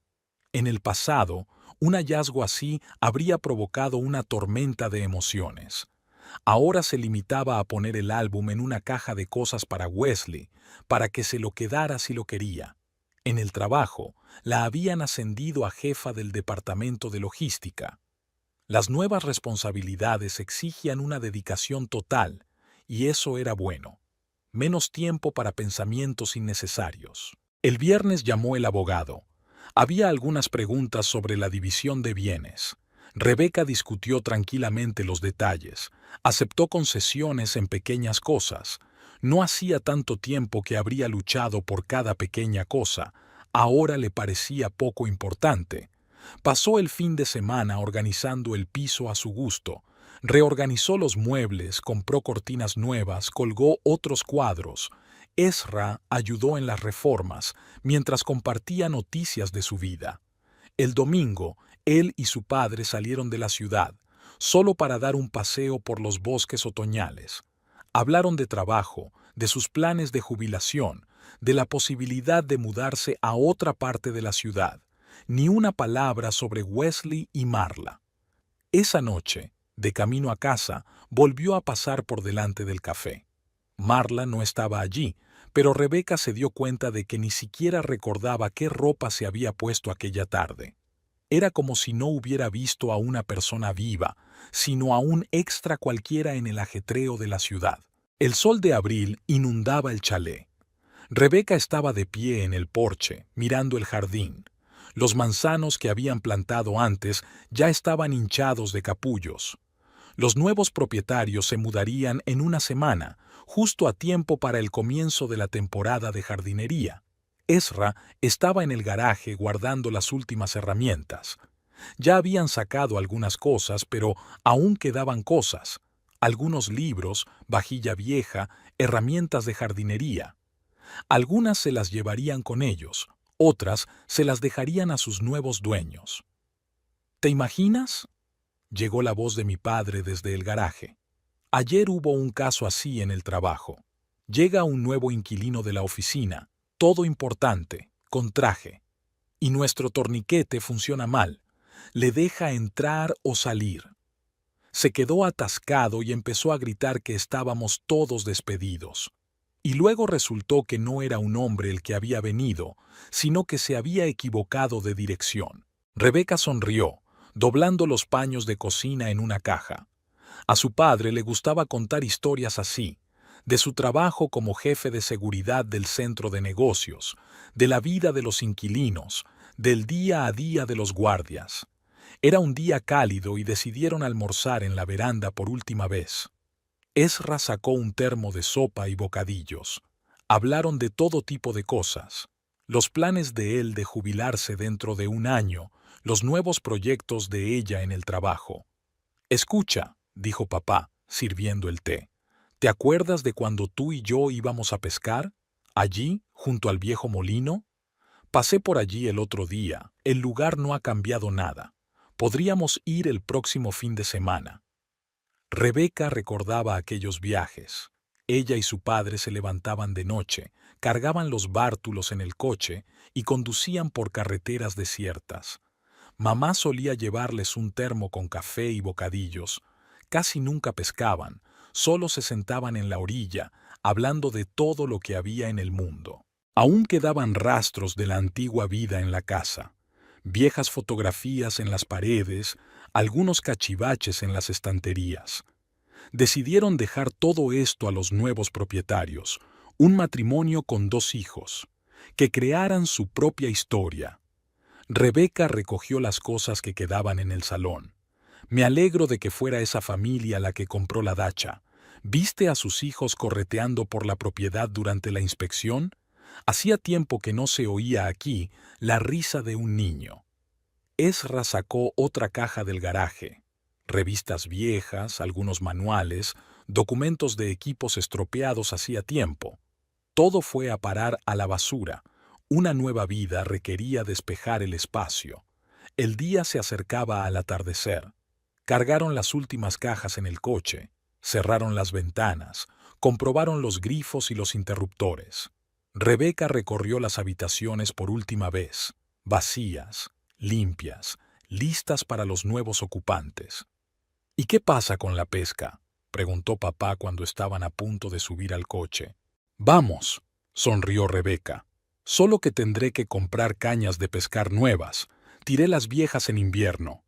En el pasado, un hallazgo así habría provocado una tormenta de emociones. Ahora se limitaba a poner el álbum en una caja de cosas para Wesley, para que se lo quedara si lo quería. En el trabajo, la habían ascendido a jefa del departamento de logística. Las nuevas responsabilidades exigían una dedicación total, y eso era bueno. Menos tiempo para pensamientos innecesarios. El viernes llamó el abogado. Había algunas preguntas sobre la división de bienes. Rebeca discutió tranquilamente los detalles, aceptó concesiones en pequeñas cosas. No hacía tanto tiempo que habría luchado por cada pequeña cosa, ahora le parecía poco importante. Pasó el fin de semana organizando el piso a su gusto. Reorganizó los muebles, compró cortinas nuevas, colgó otros cuadros. Ezra ayudó en las reformas, mientras compartía noticias de su vida. El domingo, él y su padre salieron de la ciudad, solo para dar un paseo por los bosques otoñales. Hablaron de trabajo, de sus planes de jubilación, de la posibilidad de mudarse a otra parte de la ciudad. Ni una palabra sobre Wesley y Marla. Esa noche, de camino a casa, volvió a pasar por delante del café. Marla no estaba allí, pero Rebeca se dio cuenta de que ni siquiera recordaba qué ropa se había puesto aquella tarde. Era como si no hubiera visto a una persona viva, sino a un extra cualquiera en el ajetreo de la ciudad. El sol de abril inundaba el chalet. Rebeca estaba de pie en el porche, mirando el jardín. Los manzanos que habían plantado antes ya estaban hinchados de capullos. Los nuevos propietarios se mudarían en una semana, justo a tiempo para el comienzo de la temporada de jardinería. Ezra estaba en el garaje guardando las últimas herramientas. Ya habían sacado algunas cosas, pero aún quedaban cosas. Algunos libros, vajilla vieja, herramientas de jardinería. Algunas se las llevarían con ellos, otras se las dejarían a sus nuevos dueños. ¿Te imaginas? Llegó la voz de mi padre desde el garaje. Ayer hubo un caso así en el trabajo. Llega un nuevo inquilino de la oficina, todo importante, con traje. Y nuestro torniquete funciona mal. Le deja entrar o salir. Se quedó atascado y empezó a gritar que estábamos todos despedidos. Y luego resultó que no era un hombre el que había venido, sino que se había equivocado de dirección. Rebeca sonrió, doblando los paños de cocina en una caja. A su padre le gustaba contar historias así, de su trabajo como jefe de seguridad del centro de negocios, de la vida de los inquilinos, del día a día de los guardias. Era un día cálido y decidieron almorzar en la veranda por última vez. Ezra sacó un termo de sopa y bocadillos. Hablaron de todo tipo de cosas. Los planes de él de jubilarse dentro de un año, los nuevos proyectos de ella en el trabajo. «Escucha», dijo papá, sirviendo el té. «¿Te acuerdas de cuando tú y yo íbamos a pescar? Allí, junto al viejo molino. Pasé por allí el otro día. El lugar no ha cambiado nada. Podríamos ir el próximo fin de semana». Rebeca recordaba aquellos viajes. Ella y su padre se levantaban de noche, cargaban los bártulos en el coche y conducían por carreteras desiertas. Mamá solía llevarles un termo con café y bocadillos. Casi nunca pescaban, solo se sentaban en la orilla, hablando de todo lo que había en el mundo. Aún quedaban rastros de la antigua vida en la casa. Viejas fotografías en las paredes, algunos cachivaches en las estanterías. Decidieron dejar todo esto a los nuevos propietarios, un matrimonio con 2 hijos, que crearan su propia historia. Rebeca recogió las cosas que quedaban en el salón. Me alegro de que fuera esa familia la que compró la dacha. ¿Viste a sus hijos correteando por la propiedad durante la inspección? Hacía tiempo que no se oía aquí la risa de un niño. Ezra sacó otra caja del garaje. Revistas viejas, algunos manuales, documentos de equipos estropeados hacía tiempo. Todo fue a parar a la basura. Una nueva vida requería despejar el espacio. El día se acercaba al atardecer. Cargaron las últimas cajas en el coche, cerraron las ventanas, comprobaron los grifos y los interruptores. Rebeca recorrió las habitaciones por última vez, vacías, limpias, listas para los nuevos ocupantes. ¿Y qué pasa con la pesca?, preguntó papá cuando estaban a punto de subir al coche. Vamos, sonrió Rebeca. Solo que tendré que comprar cañas de pescar nuevas. Tiré las viejas en invierno.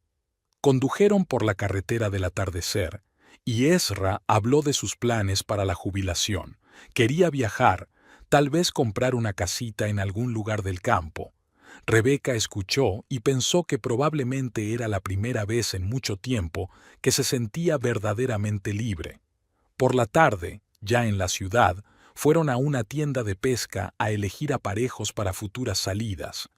Condujeron por la carretera del atardecer, y Ezra habló de sus planes para la jubilación. Quería viajar, tal vez comprar una casita en algún lugar del campo. Rebeca escuchó y pensó que probablemente era la primera vez en mucho tiempo que se sentía verdaderamente libre. Por la tarde, ya en la ciudad, fueron a una tienda de pesca a elegir aparejos para futuras salidas.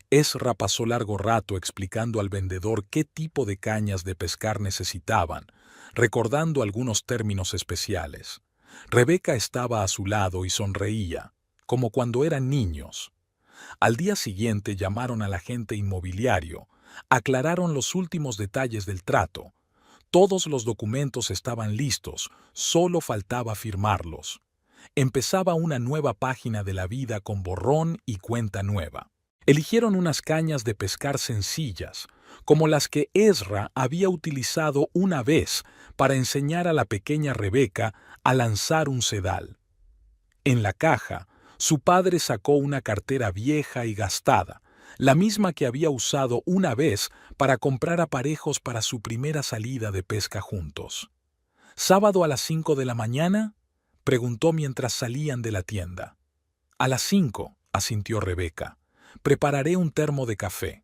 Ezra pasó largo rato explicando al vendedor qué tipo de cañas de pescar necesitaban, recordando algunos términos especiales. Rebeca estaba a su lado y sonreía, como cuando eran niños. Al día siguiente llamaron al agente inmobiliario, aclararon los últimos detalles del trato. Todos los documentos estaban listos, solo faltaba firmarlos. Empezaba una nueva página de la vida con borrón y cuenta nueva. Eligieron unas cañas de pescar sencillas, como las que Ezra había utilizado una vez para enseñar a la pequeña Rebeca a lanzar un sedal. En la caja, su padre sacó una cartera vieja y gastada, la misma que había usado una vez para comprar aparejos para su primera salida de pesca juntos. ¿Sábado a las 5 de la mañana?, preguntó mientras salían de la tienda. A las 5, asintió Rebeca. Prepararé un termo de café.